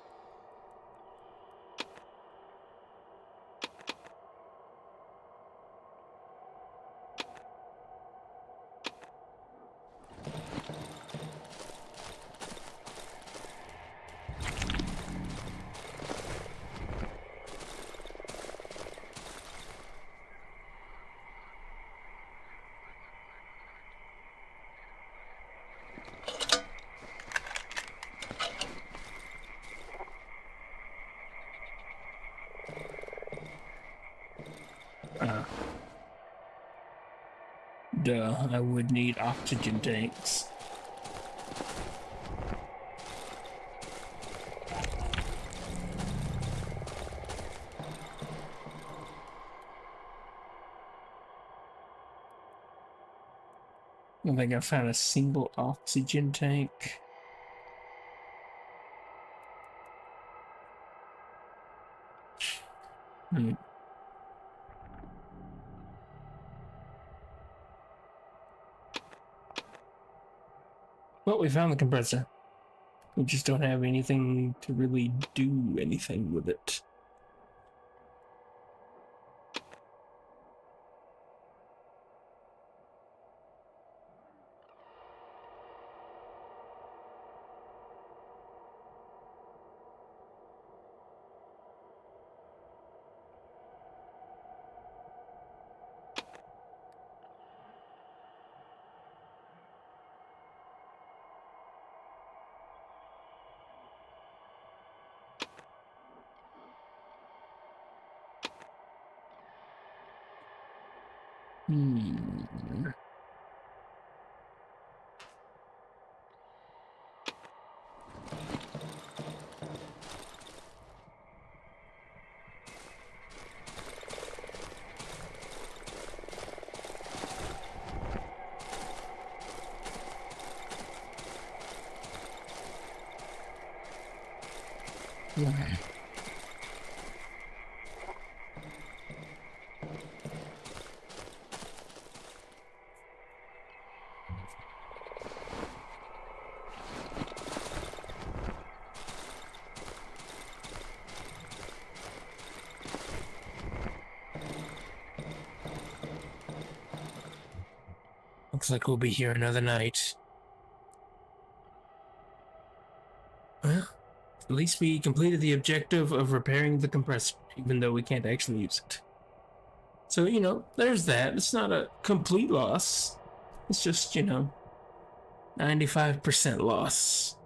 Duh, I would need oxygen tanks. I think I found a single oxygen tank. Well, we found the compressor. We just don't have anything to really do anything with it. Okay. Looks like we'll be here another night. Well, at least we completed the objective of repairing the compressor, even though we can't actually use it. So, you know, there's that. It's not a complete loss. It's just, 95% loss.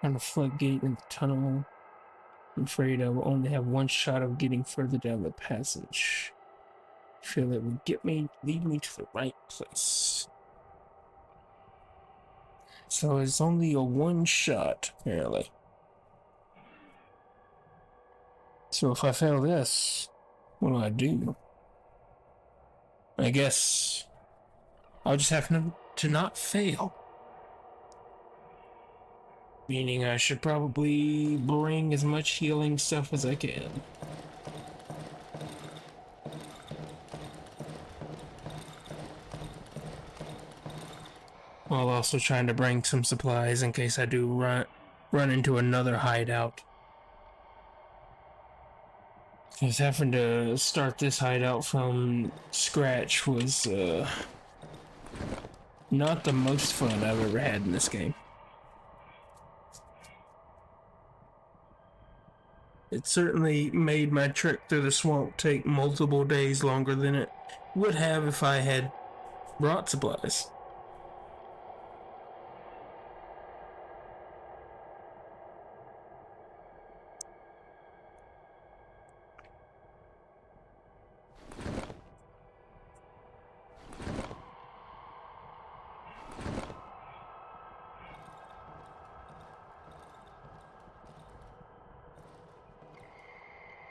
On a floodgate in the tunnel. I'm afraid I will only have one shot of getting further down the passage. I feel it will lead me to the right place. So it's only a one shot, apparently. So if I fail this, what do I do? I guess I'll just have to not fail. Meaning I should probably bring as much healing stuff as I can. While also trying to bring some supplies in case I do run into another hideout. Because having to start this hideout from scratch was not the most fun I've ever had in this game. It certainly made my trek through the swamp take multiple days longer than it would have if I had brought supplies.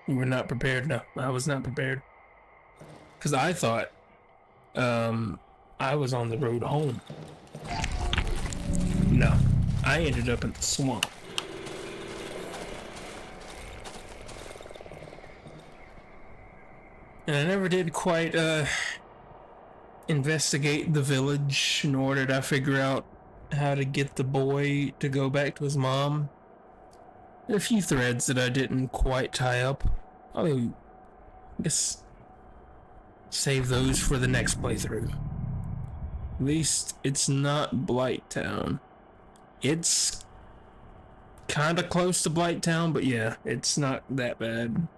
You were not prepared? No, I was not prepared. Because I thought I was on the road home. No, I ended up in the swamp. And I never did quite investigate the village, nor did I figure out how to get the boy to go back to his mom. There are a few threads that I didn't quite tie up. I guess save those for the next playthrough. At least it's not Blighttown. It's kind of close to Blighttown, but yeah, it's not that bad.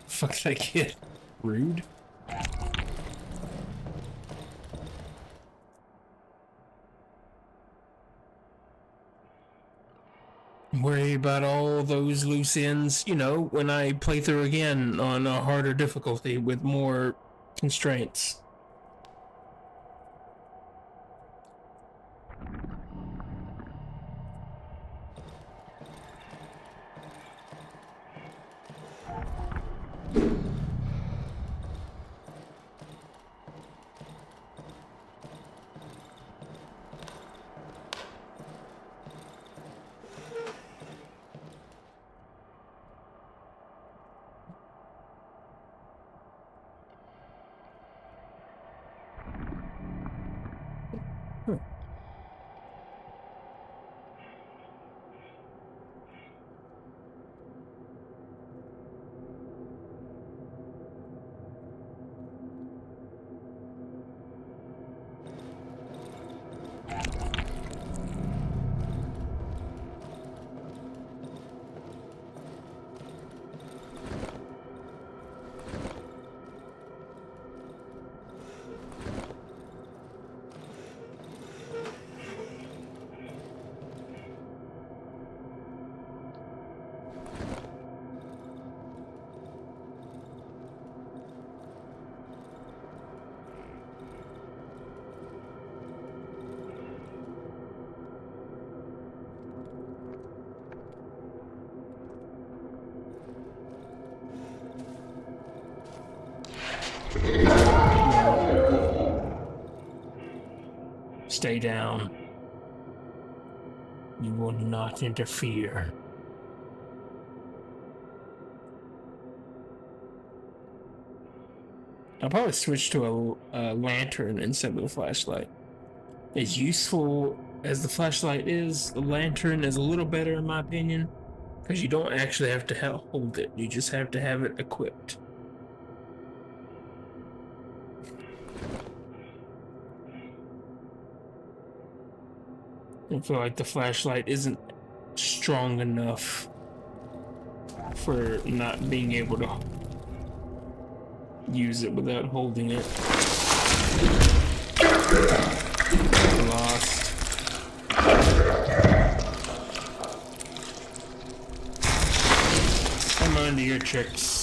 Fuck that kid. Rude. Worry about all those loose ends, you know, when I play through again on a harder difficulty with more constraints. Stay down. You will not interfere. I'll probably switch to a lantern instead of a flashlight. As useful as the flashlight is, the lantern is a little better in my opinion, because you don't actually have to hold it. You just have to have it equipped. I feel like the flashlight isn't strong enough for not being able to use it without holding it. Lost. I'm on to your tricks.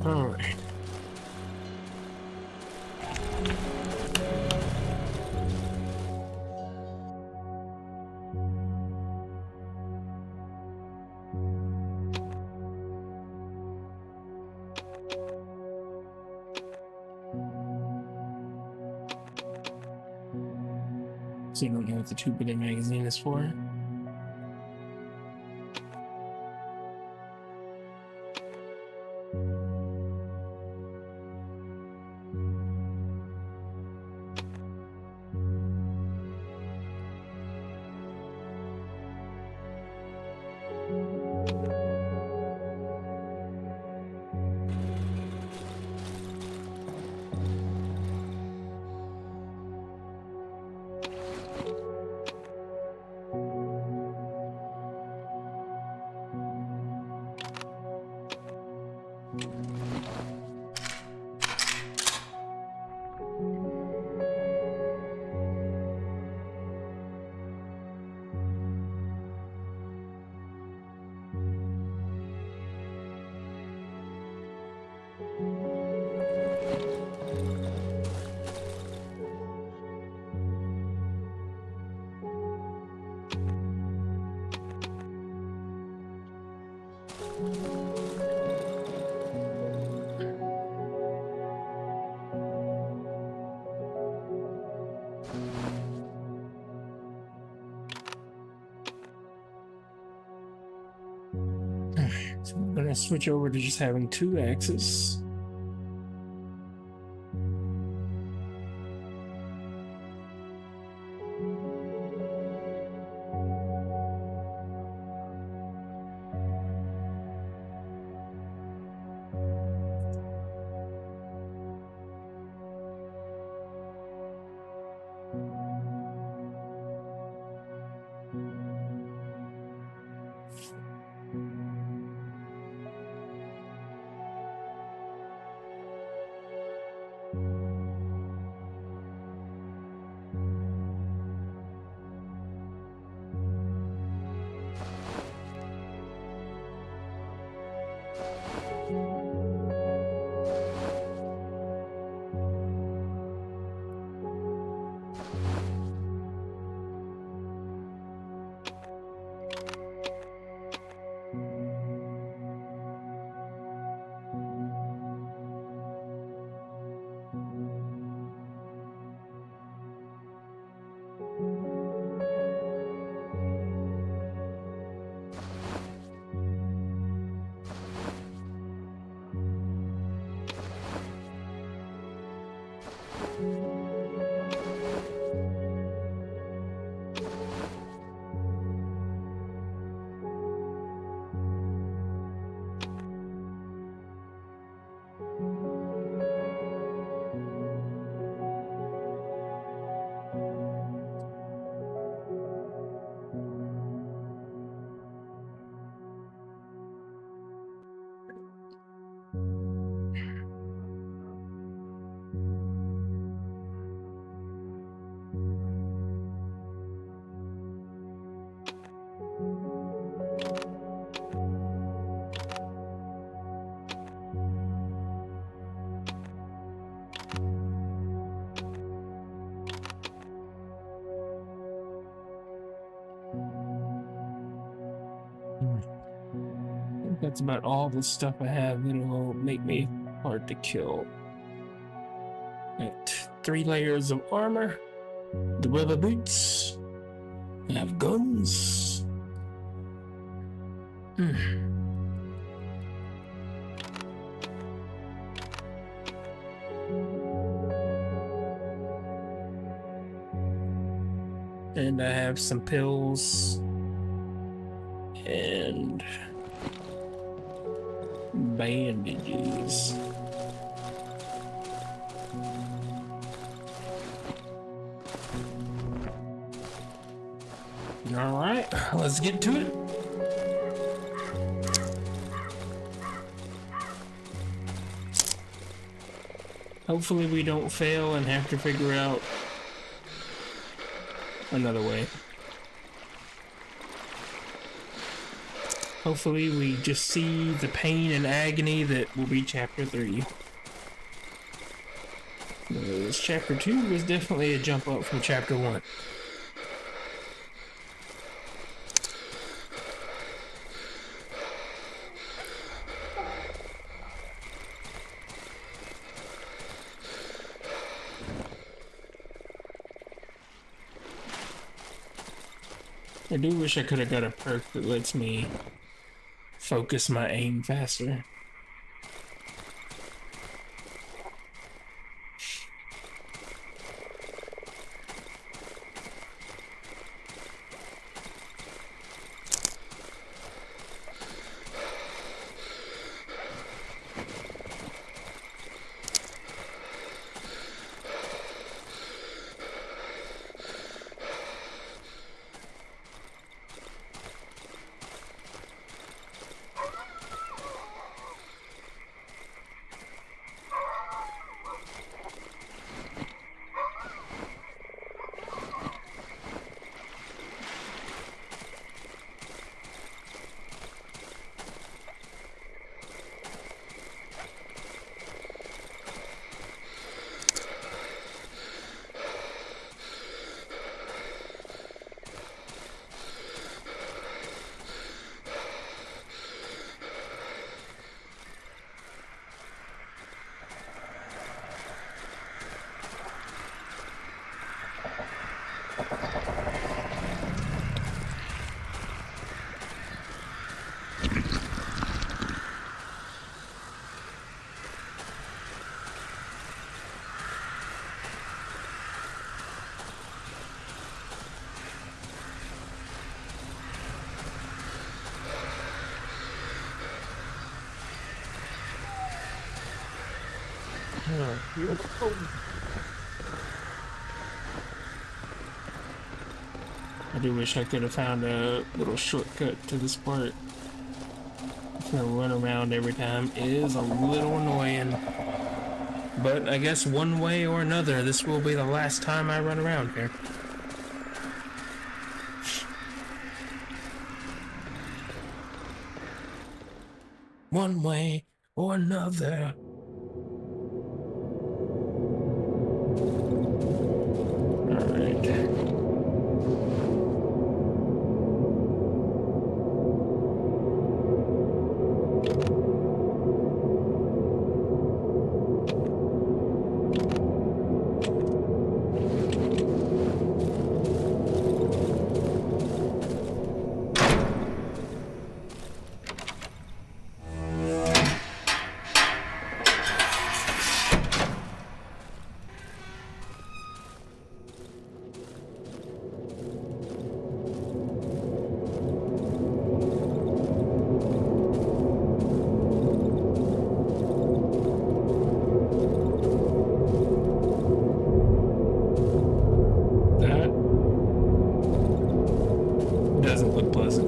All right. So you don't know what the 2-bit magazine is for? So I'm going to switch over to just having 2 axes. That's about all the stuff I have that will make me hard to kill. Got 3 layers of armor, the rubber boots, I have guns. And I have some pills and bandages. All right, let's get to it. Hopefully we don't fail and have to figure out another way. Hopefully we just see the pain and agony that will be chapter 3. Because chapter 2 was definitely a jump up from chapter 1. I do wish I could have got a perk that lets me focus my aim faster. I do wish I could have found a little shortcut to this part. The run around every time is a little annoying. But I guess one way or another, this will be the last time I run around here. One way or another. Doesn't look pleasant.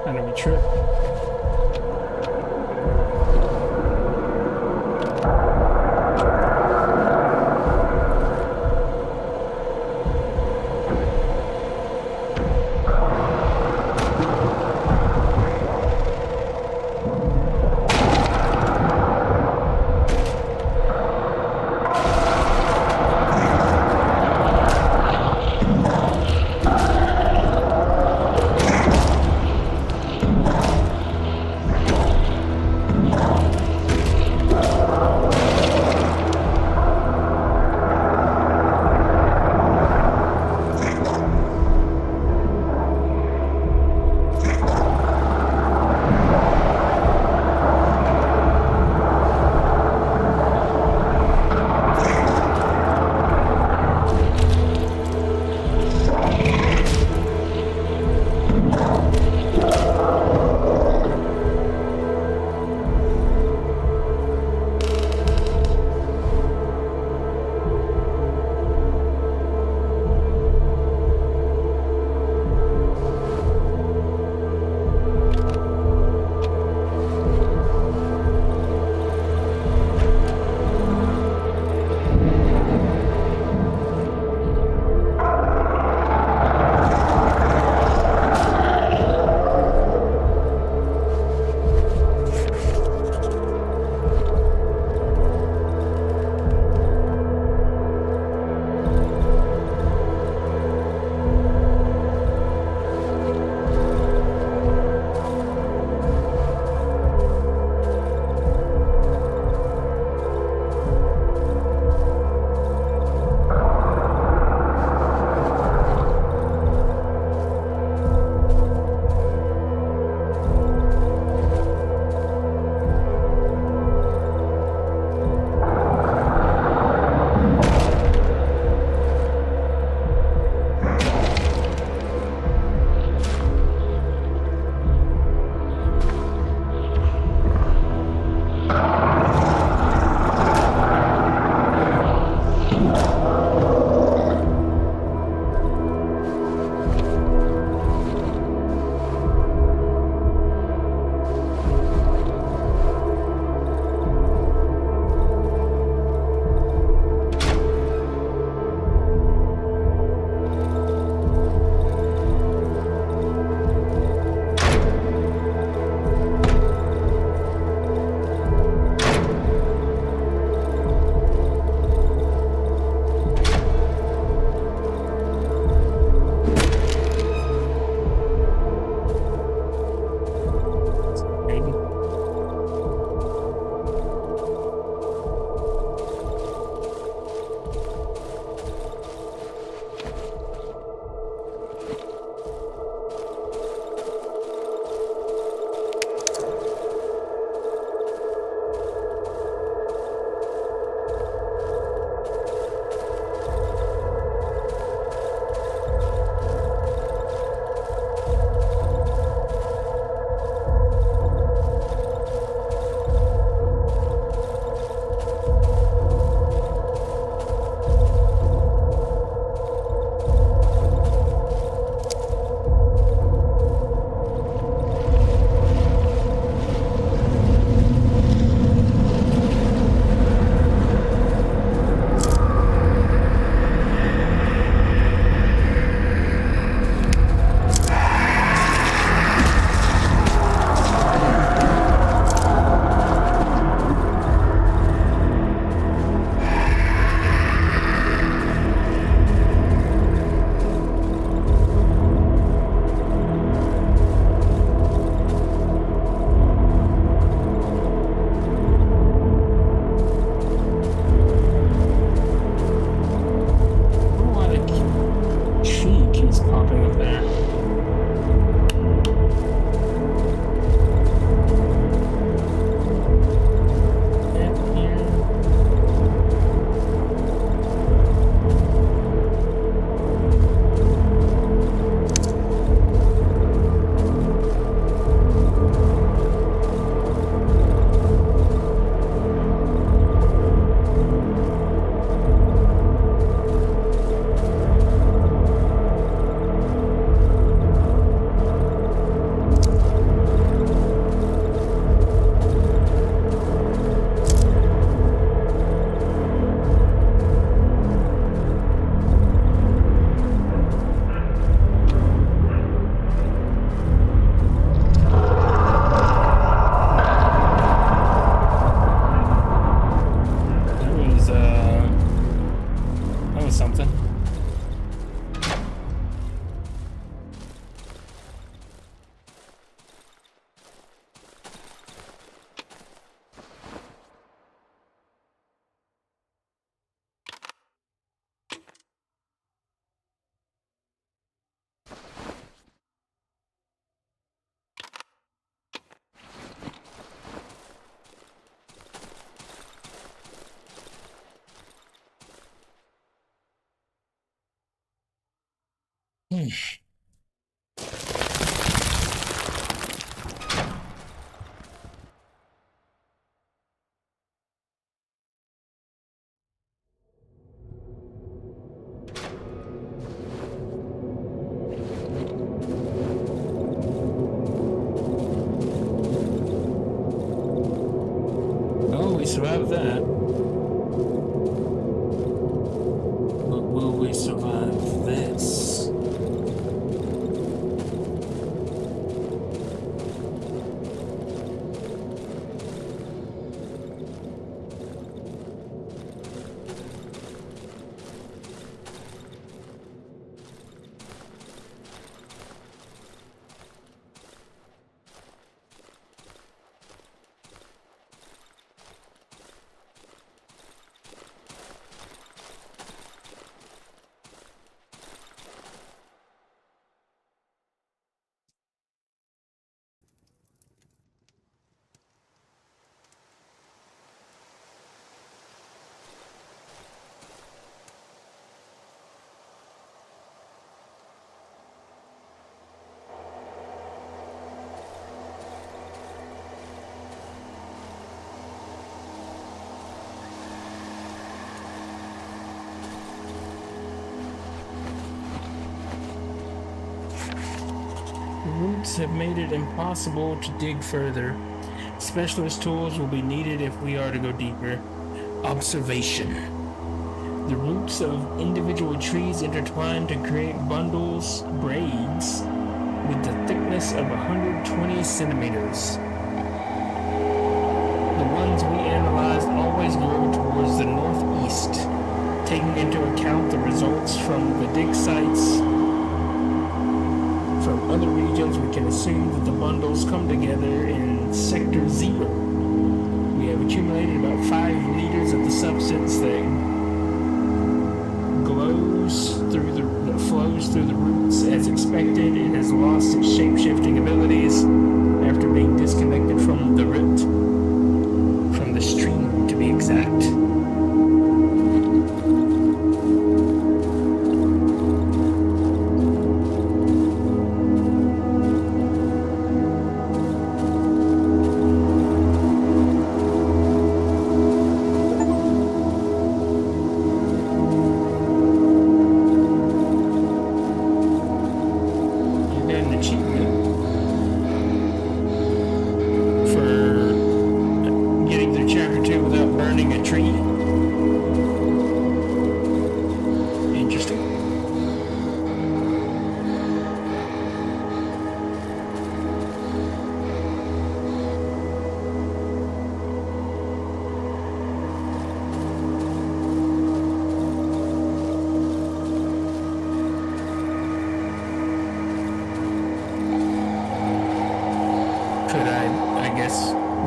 Kind of a trip. Oh, we survived that. But will we survive this? Roots have made it impossible to dig further. Specialist tools will be needed if we are to go deeper. Observation. The roots of individual trees intertwine to create bundles, braids, with the thickness of 120 centimeters. The ones we analyzed always grow towards the northeast, taking into account the results from the dig sites. From other regions, we can assume that the bundles come together in Sector 0. We have accumulated about 5 liters of the substance that flows through the roots as expected. It has lost its shape-shifting abilities after being disconnected from the root, from the stream to be exact.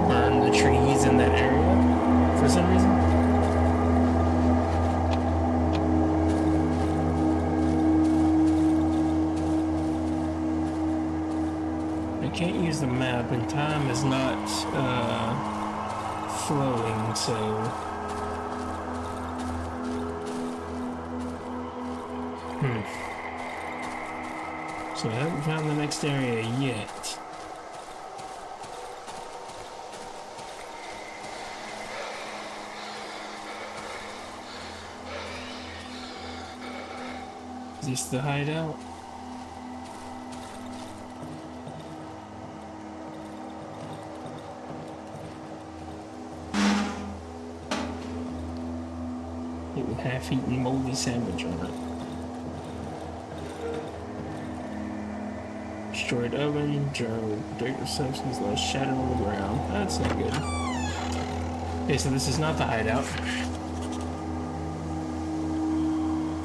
Burn the trees in that area for some reason. I can't use the map and time is not flowing, so so I haven't found the next area yet. Is this the hideout? It with half-eaten moldy sandwich on it. Destroyed oven, jar with protective substance, left shattered on the ground. That's not good. Okay, so this is not the hideout.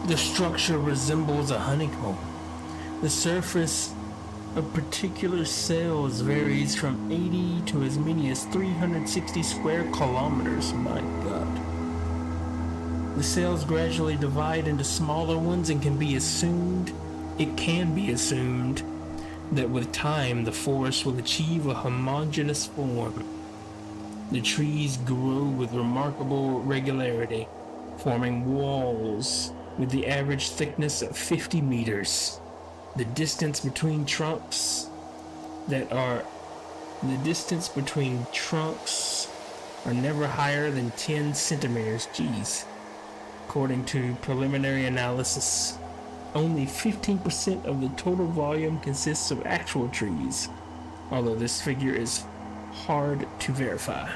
The structure resembles a honeycomb. The surface of particular cells varies from 80 to as many as 360 square kilometers. My God. The cells gradually divide into smaller ones and it can be assumed that with time the forest will achieve a homogeneous form. The trees grow with remarkable regularity, forming walls with the average thickness of 50 meters. The distance between trunks that are the distance between trunks are never higher than 10 centimeters. Jeez. According to preliminary analysis, only 15% of the total volume consists of actual trees, although this figure is hard to verify.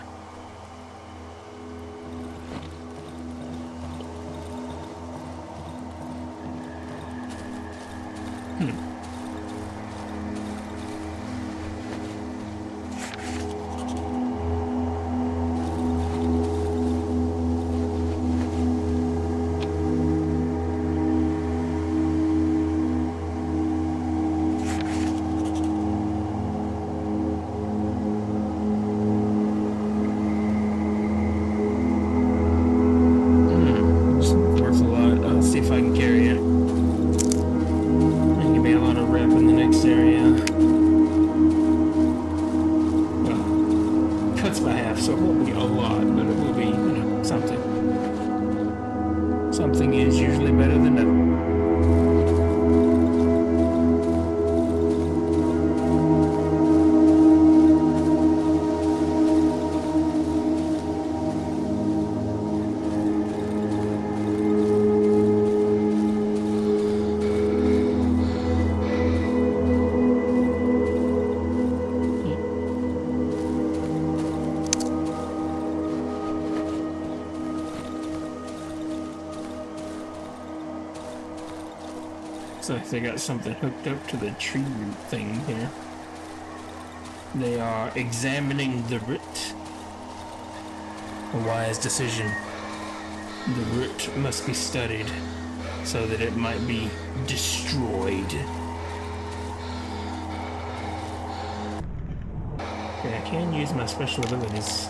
Worth a lot. I'll see if I can carry it. And give me a lot of rep in the next area. Well, cuts by half, so it won't be a lot, but it will be, something. Something is usually better than nothing. Looks like they got something hooked up to the tree root thing here. They are examining the root. A wise decision. The root must be studied so that it might be destroyed. Okay, I can use my special abilities.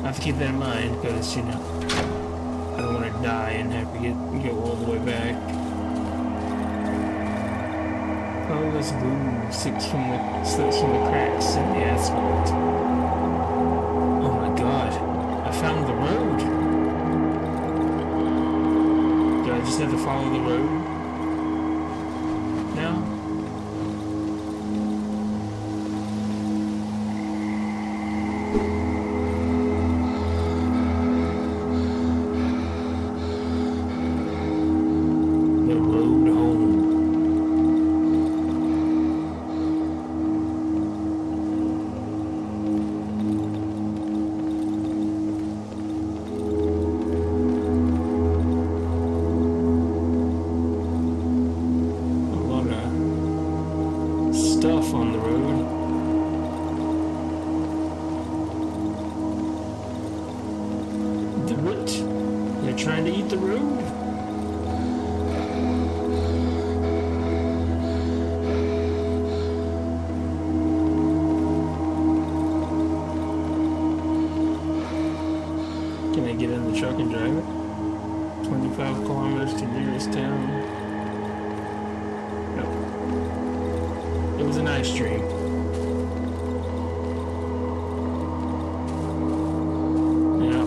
I have to keep that in mind because, I don't want to die and have to go all the way back. Colorless glue slips from the cracks in the asphalt. Oh my god, I found the road. Do I just have to follow the road now? Stuff on the road. The root. They're trying to eat the road. Can I get in the truck and drive it? 25 kilometers to nearest town. It was a nice dream. Yeah.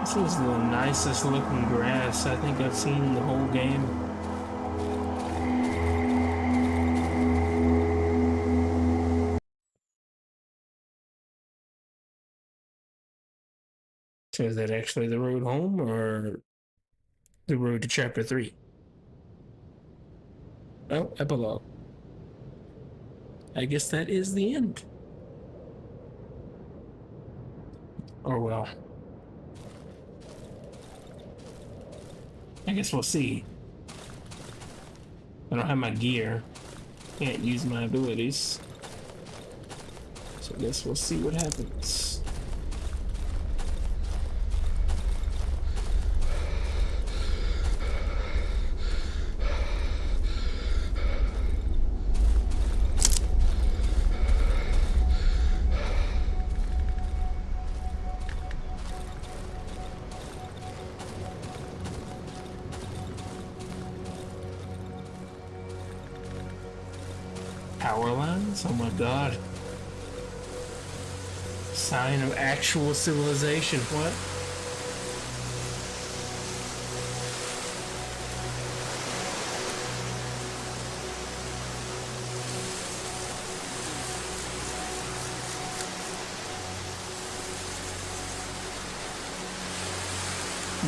This is the nicest looking grass I think I've seen in the whole game. So is that actually the road home or the road to chapter 3? Oh, epilogue. I guess that is the end. Or well, I guess we'll see. I don't have my gear. Can't use my abilities. So I guess we'll see what happens. Power lines? Oh my god. Sign of actual civilization. What?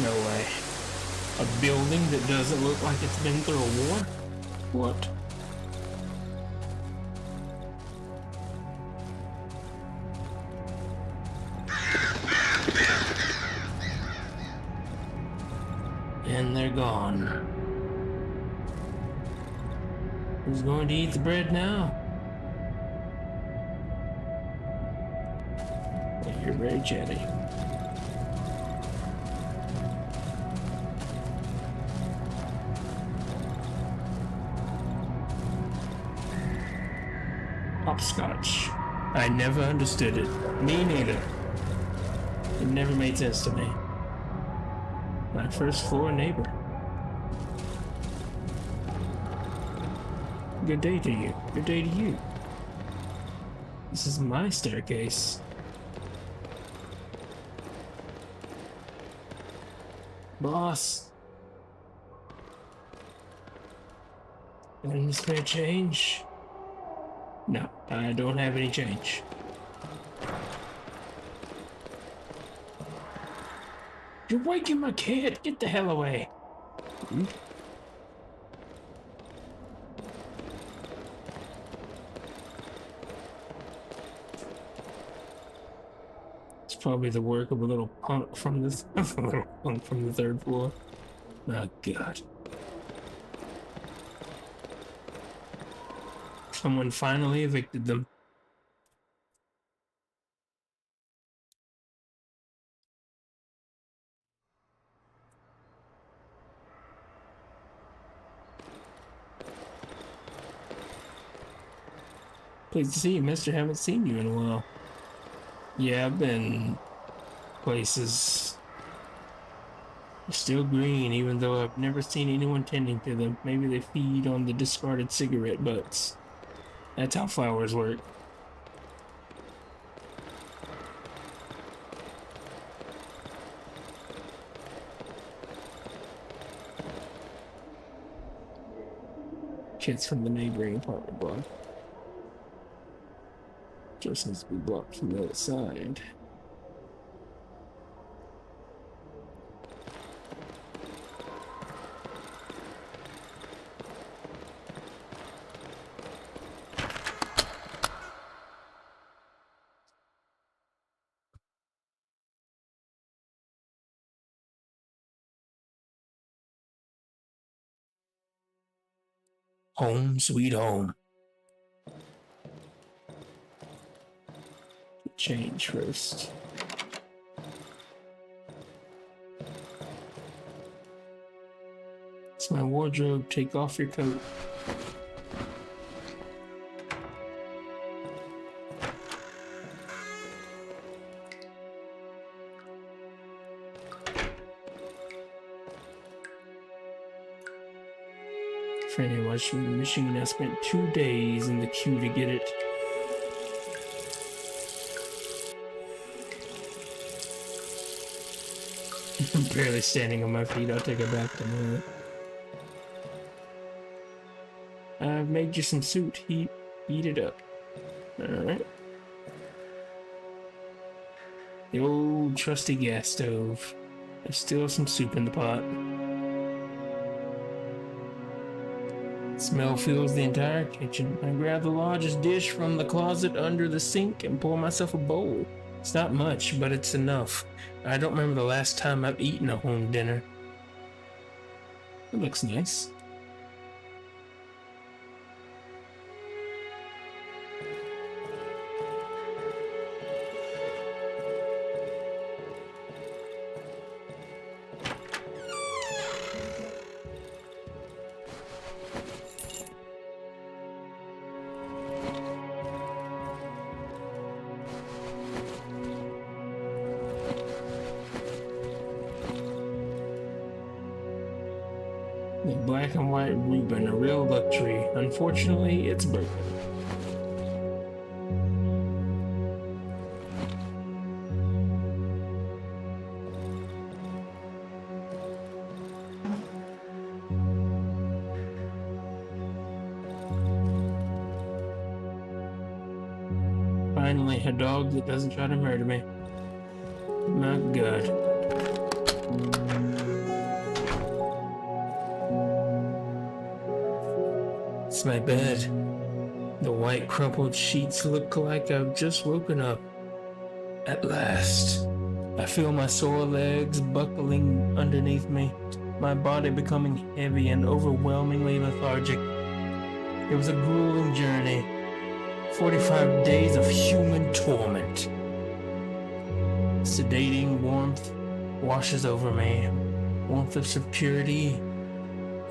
No way. A building that doesn't look like it's been through a war? What? And they're gone. Who's going to eat the bread now? Well, you're very chatty. Hopscotch. I never understood it. Me neither. It never made sense to me. My first floor neighbor. Good day to you. Good day to you. This is my staircase. Boss. Any spare change? No, I don't have any change. You're waking my kid! Get the hell away! It's probably the work of a little punk from this little punk from the third floor. Oh god. Someone finally evicted them. Pleased to see you, mister. Haven't seen you in a while. Yeah, I've been places. They're still green, even though I've never seen anyone tending to them. Maybe they feed on the discarded cigarette butts. That's how flowers work. Kids from the neighboring apartment block. Just needs to be blocked from the other side. Home sweet home. Change first. It's my wardrobe. Take off your coat. For anyone watching the machine, I spent 2 days in the queue to get it. I'm barely standing on my feet. I'll take it back to me. I've made you some soup. Heat it up. Alright. The old trusty gas stove. There's still some soup in the pot. Smell fills the entire kitchen. I grab the largest dish from the closet under the sink and pour myself a bowl. It's not much, but it's enough. I don't remember the last time I've eaten a home dinner. It looks nice. The black and white Reuben, a real luxury. Unfortunately, it's broken. Finally, a dog that doesn't try to murder me. My God. It's my bed. The white crumpled sheets look like I've just woken up. At last. I feel my sore legs buckling underneath me, my body becoming heavy and overwhelmingly lethargic. It was a grueling journey. 45 days of human torment. Sedating warmth washes over me. Warmth of security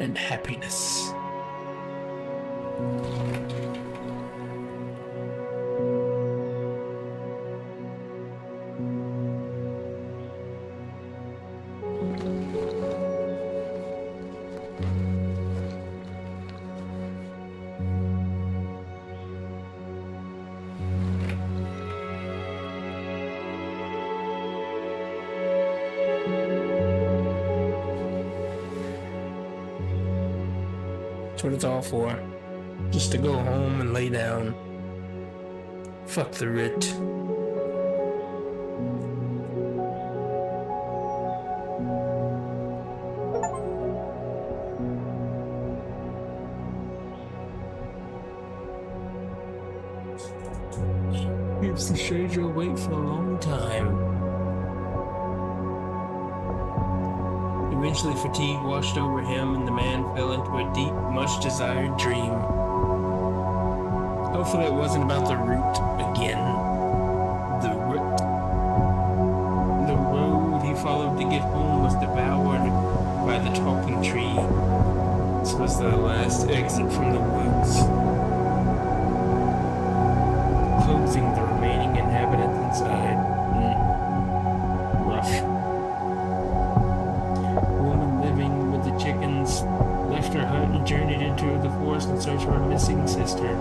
and happiness. That's what it's all for. Just to go home and lay down. Fuck the writ. Keeps the stranger awake for a long time. Eventually fatigue washed over him and the man fell into a deep, much-desired dream. Hopefully it wasn't about the root again. The road he followed to get home was devoured by the talking tree. This was the last exit from the woods, closing the remaining inhabitants inside. Rough. Chickens left her hut and journeyed into the forest in search of her missing sister.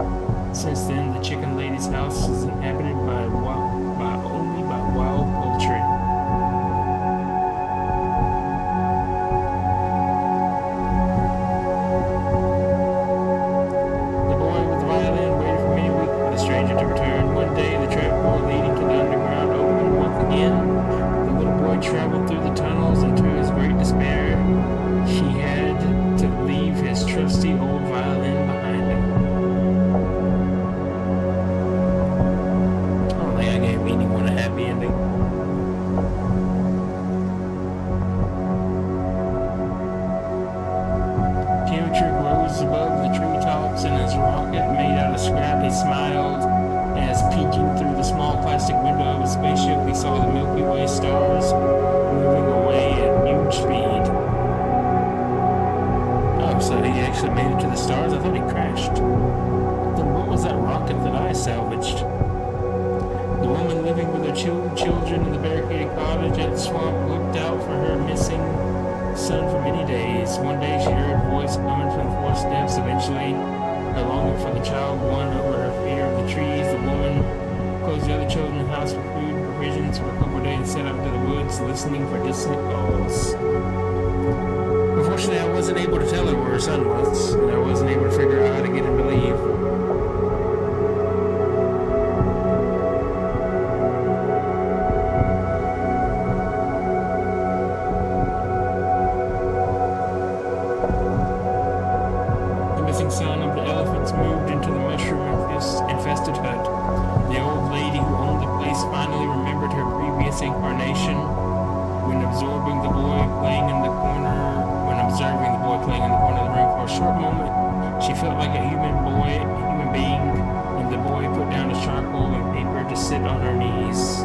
Since then, the chicken lady's house is inhabited only by wild poultry. The boy with the violin waited for many weeks for the stranger to return. One day, the trapdoor leading to the underground opened once again. The little boy traveled through the tunnels, and to his great despair, he had to leave his trusty old violin behind him. I don't think I gave anyone a happy ending. Geometric rose above the treetops, and his rocket made out of scrap. He smiled as, peeking through the small plastic window of his spaceship, he saw the Milky Way stars moving away at huge speed. So he actually made it to the stars? I thought he crashed. Then what was that rocket that I salvaged? The woman living with her children in the barricaded cottage at the swamp looked out for her missing son for many days. One day she heard a voice coming from the forest depths. Eventually, her longing for the child won over her fear of the trees. The woman closed the other children in the house for food and provisions for a couple of days and set out to the woods, listening for distant calls. Unfortunately, I wasn't able to tell her where her son was, and I wasn't able to figure out how to get him to leave. The missing son of the elephants moved into the mushroom-infested hut. The old lady who owned the place finally remembered her previous incarnation when observing the boy playing in the corner of the room. For a short moment, she felt like a human being, and the boy put down his charcoal and paper to sit on her knees.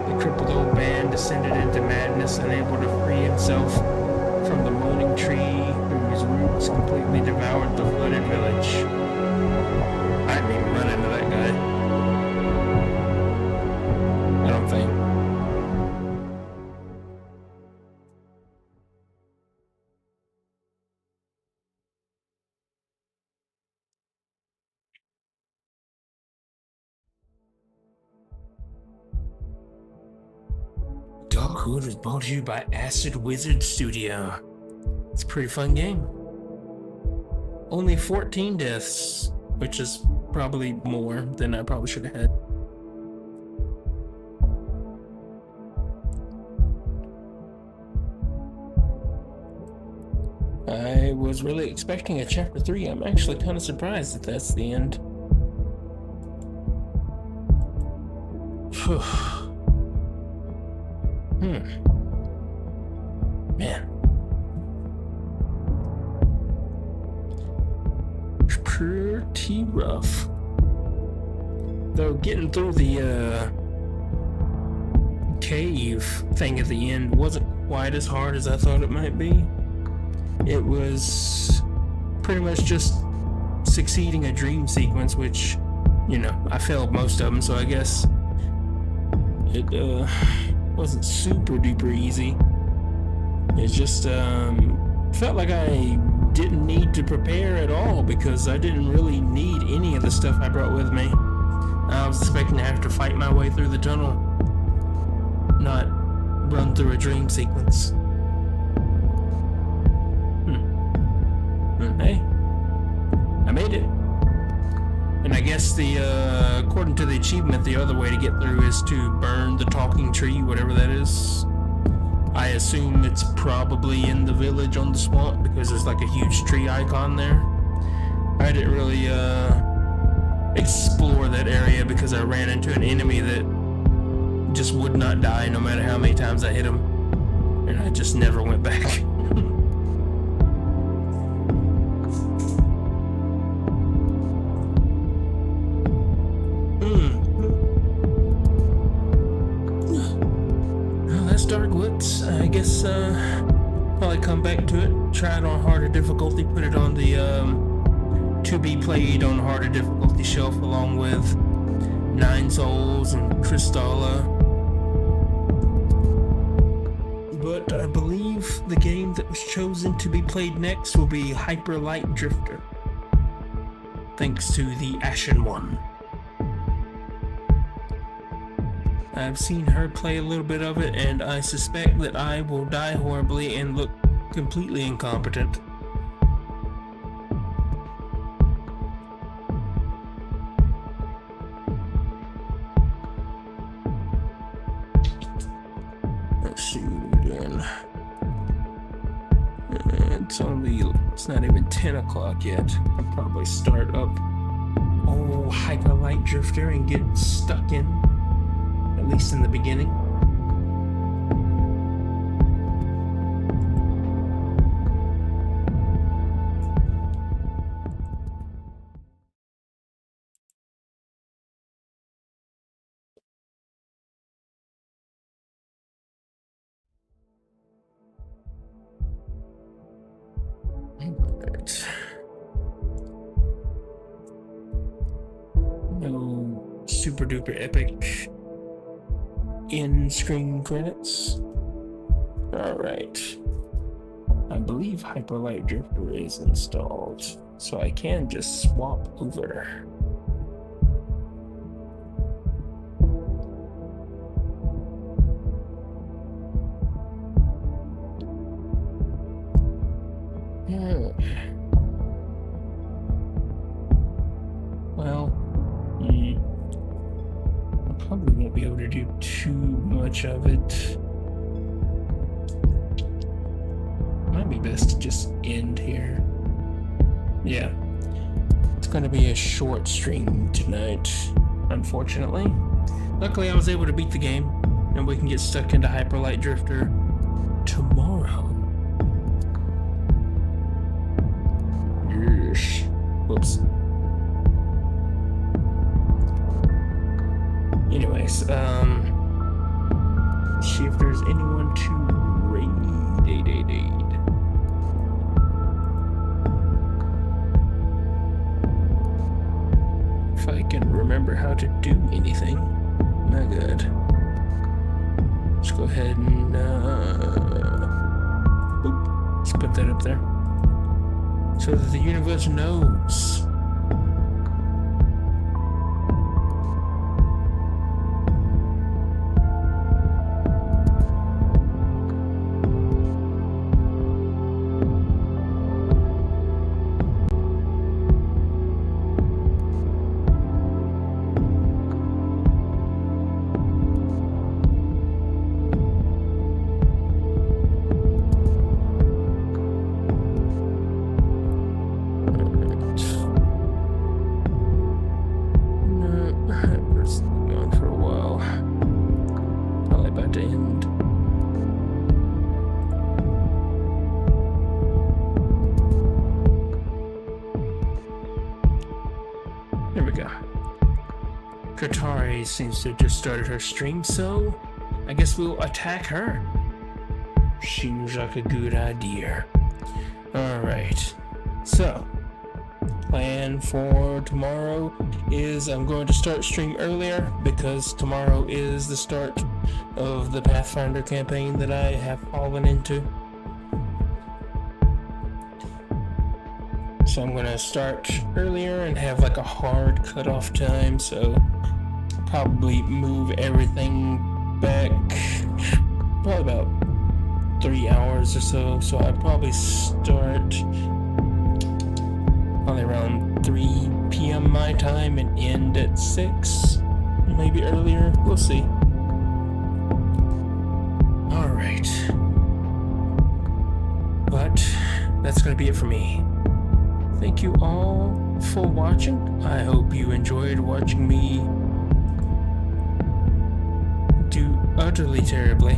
The crippled old man descended into madness, unable to free himself from the moaning tree whose roots completely devoured the flooded village. I didn't even run into that guy. I don't think. Darkwood was brought to you by Acid Wizard Studio. It's a pretty fun game. Only 14 deaths, which is probably more than I probably should have had. I was really expecting a chapter 3. I'm actually kind of surprised that that's the end. Man. It's pretty rough. Though getting through the cave thing at the end wasn't quite as hard as I thought it might be. It was pretty much just succeeding a dream sequence, which, you know, I failed most of them, so I guess it wasn't super duper easy. It just felt like I didn't need to prepare at all because I didn't really need any of the stuff I brought with me. I was expecting to have to fight my way through the tunnel, not run through a dream sequence. Hey, I made it. And I guess according to the achievement, the other way to get through is to burn the talking tree, whatever that is. I assume it's probably in the village on the swamp because there's like a huge tree icon there. I didn't really explore that area because I ran into an enemy that just would not die no matter how many times I hit him. And I just never went back. Darkwood. I guess probably come back to it, try it on harder difficulty, put it on the to be played on harder difficulty shelf along with 9 Souls and Crystalla. But I believe the game that was chosen to be played next will be Hyper Light Drifter, thanks to the Ashen One. I've seen her play a little bit of it, and I suspect that I will die horribly and look completely incompetent. Let's see what we're doing. It's not even 10 o'clock yet. I'll probably start up Hyper Light Drifter and get stuck in. At least in the beginning. Right. No super duper epic in-screen credits. Alright. I believe Hyper Light Drifter is installed, so I can just swap over. Well, probably won't be able to do too much of it. Might be best to just end here. Yeah. It's gonna be a short stream tonight, unfortunately. Luckily I was able to beat the game, and we can get stuck into Hyper Light Drifter tomorrow. Yeesh. Whoops. Anyways, see if there's anyone to raid. If I can remember how to do anything. My god. Let's go ahead and let's put that up there so that the universe knows. Katari seems to have just started her stream, so I guess we'll attack her. Seems like a good idea. Alright, so plan for tomorrow is I'm going to start stream earlier because tomorrow is the start of the Pathfinder campaign that I have fallen into. So I'm gonna start earlier and have like a hard cutoff time, so probably move everything back probably about 3 hours or so. So I probably start probably around 3 p.m. my time and end at 6, maybe earlier. We'll see. Alright. But that's gonna be it for me. Thank you all for watching. I hope you enjoyed watching me do utterly terribly.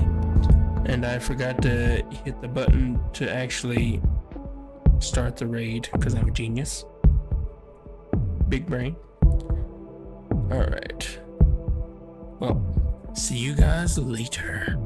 And I forgot to hit the button to actually start the raid because I'm a genius. Big brain. Alright. Well, see you guys later.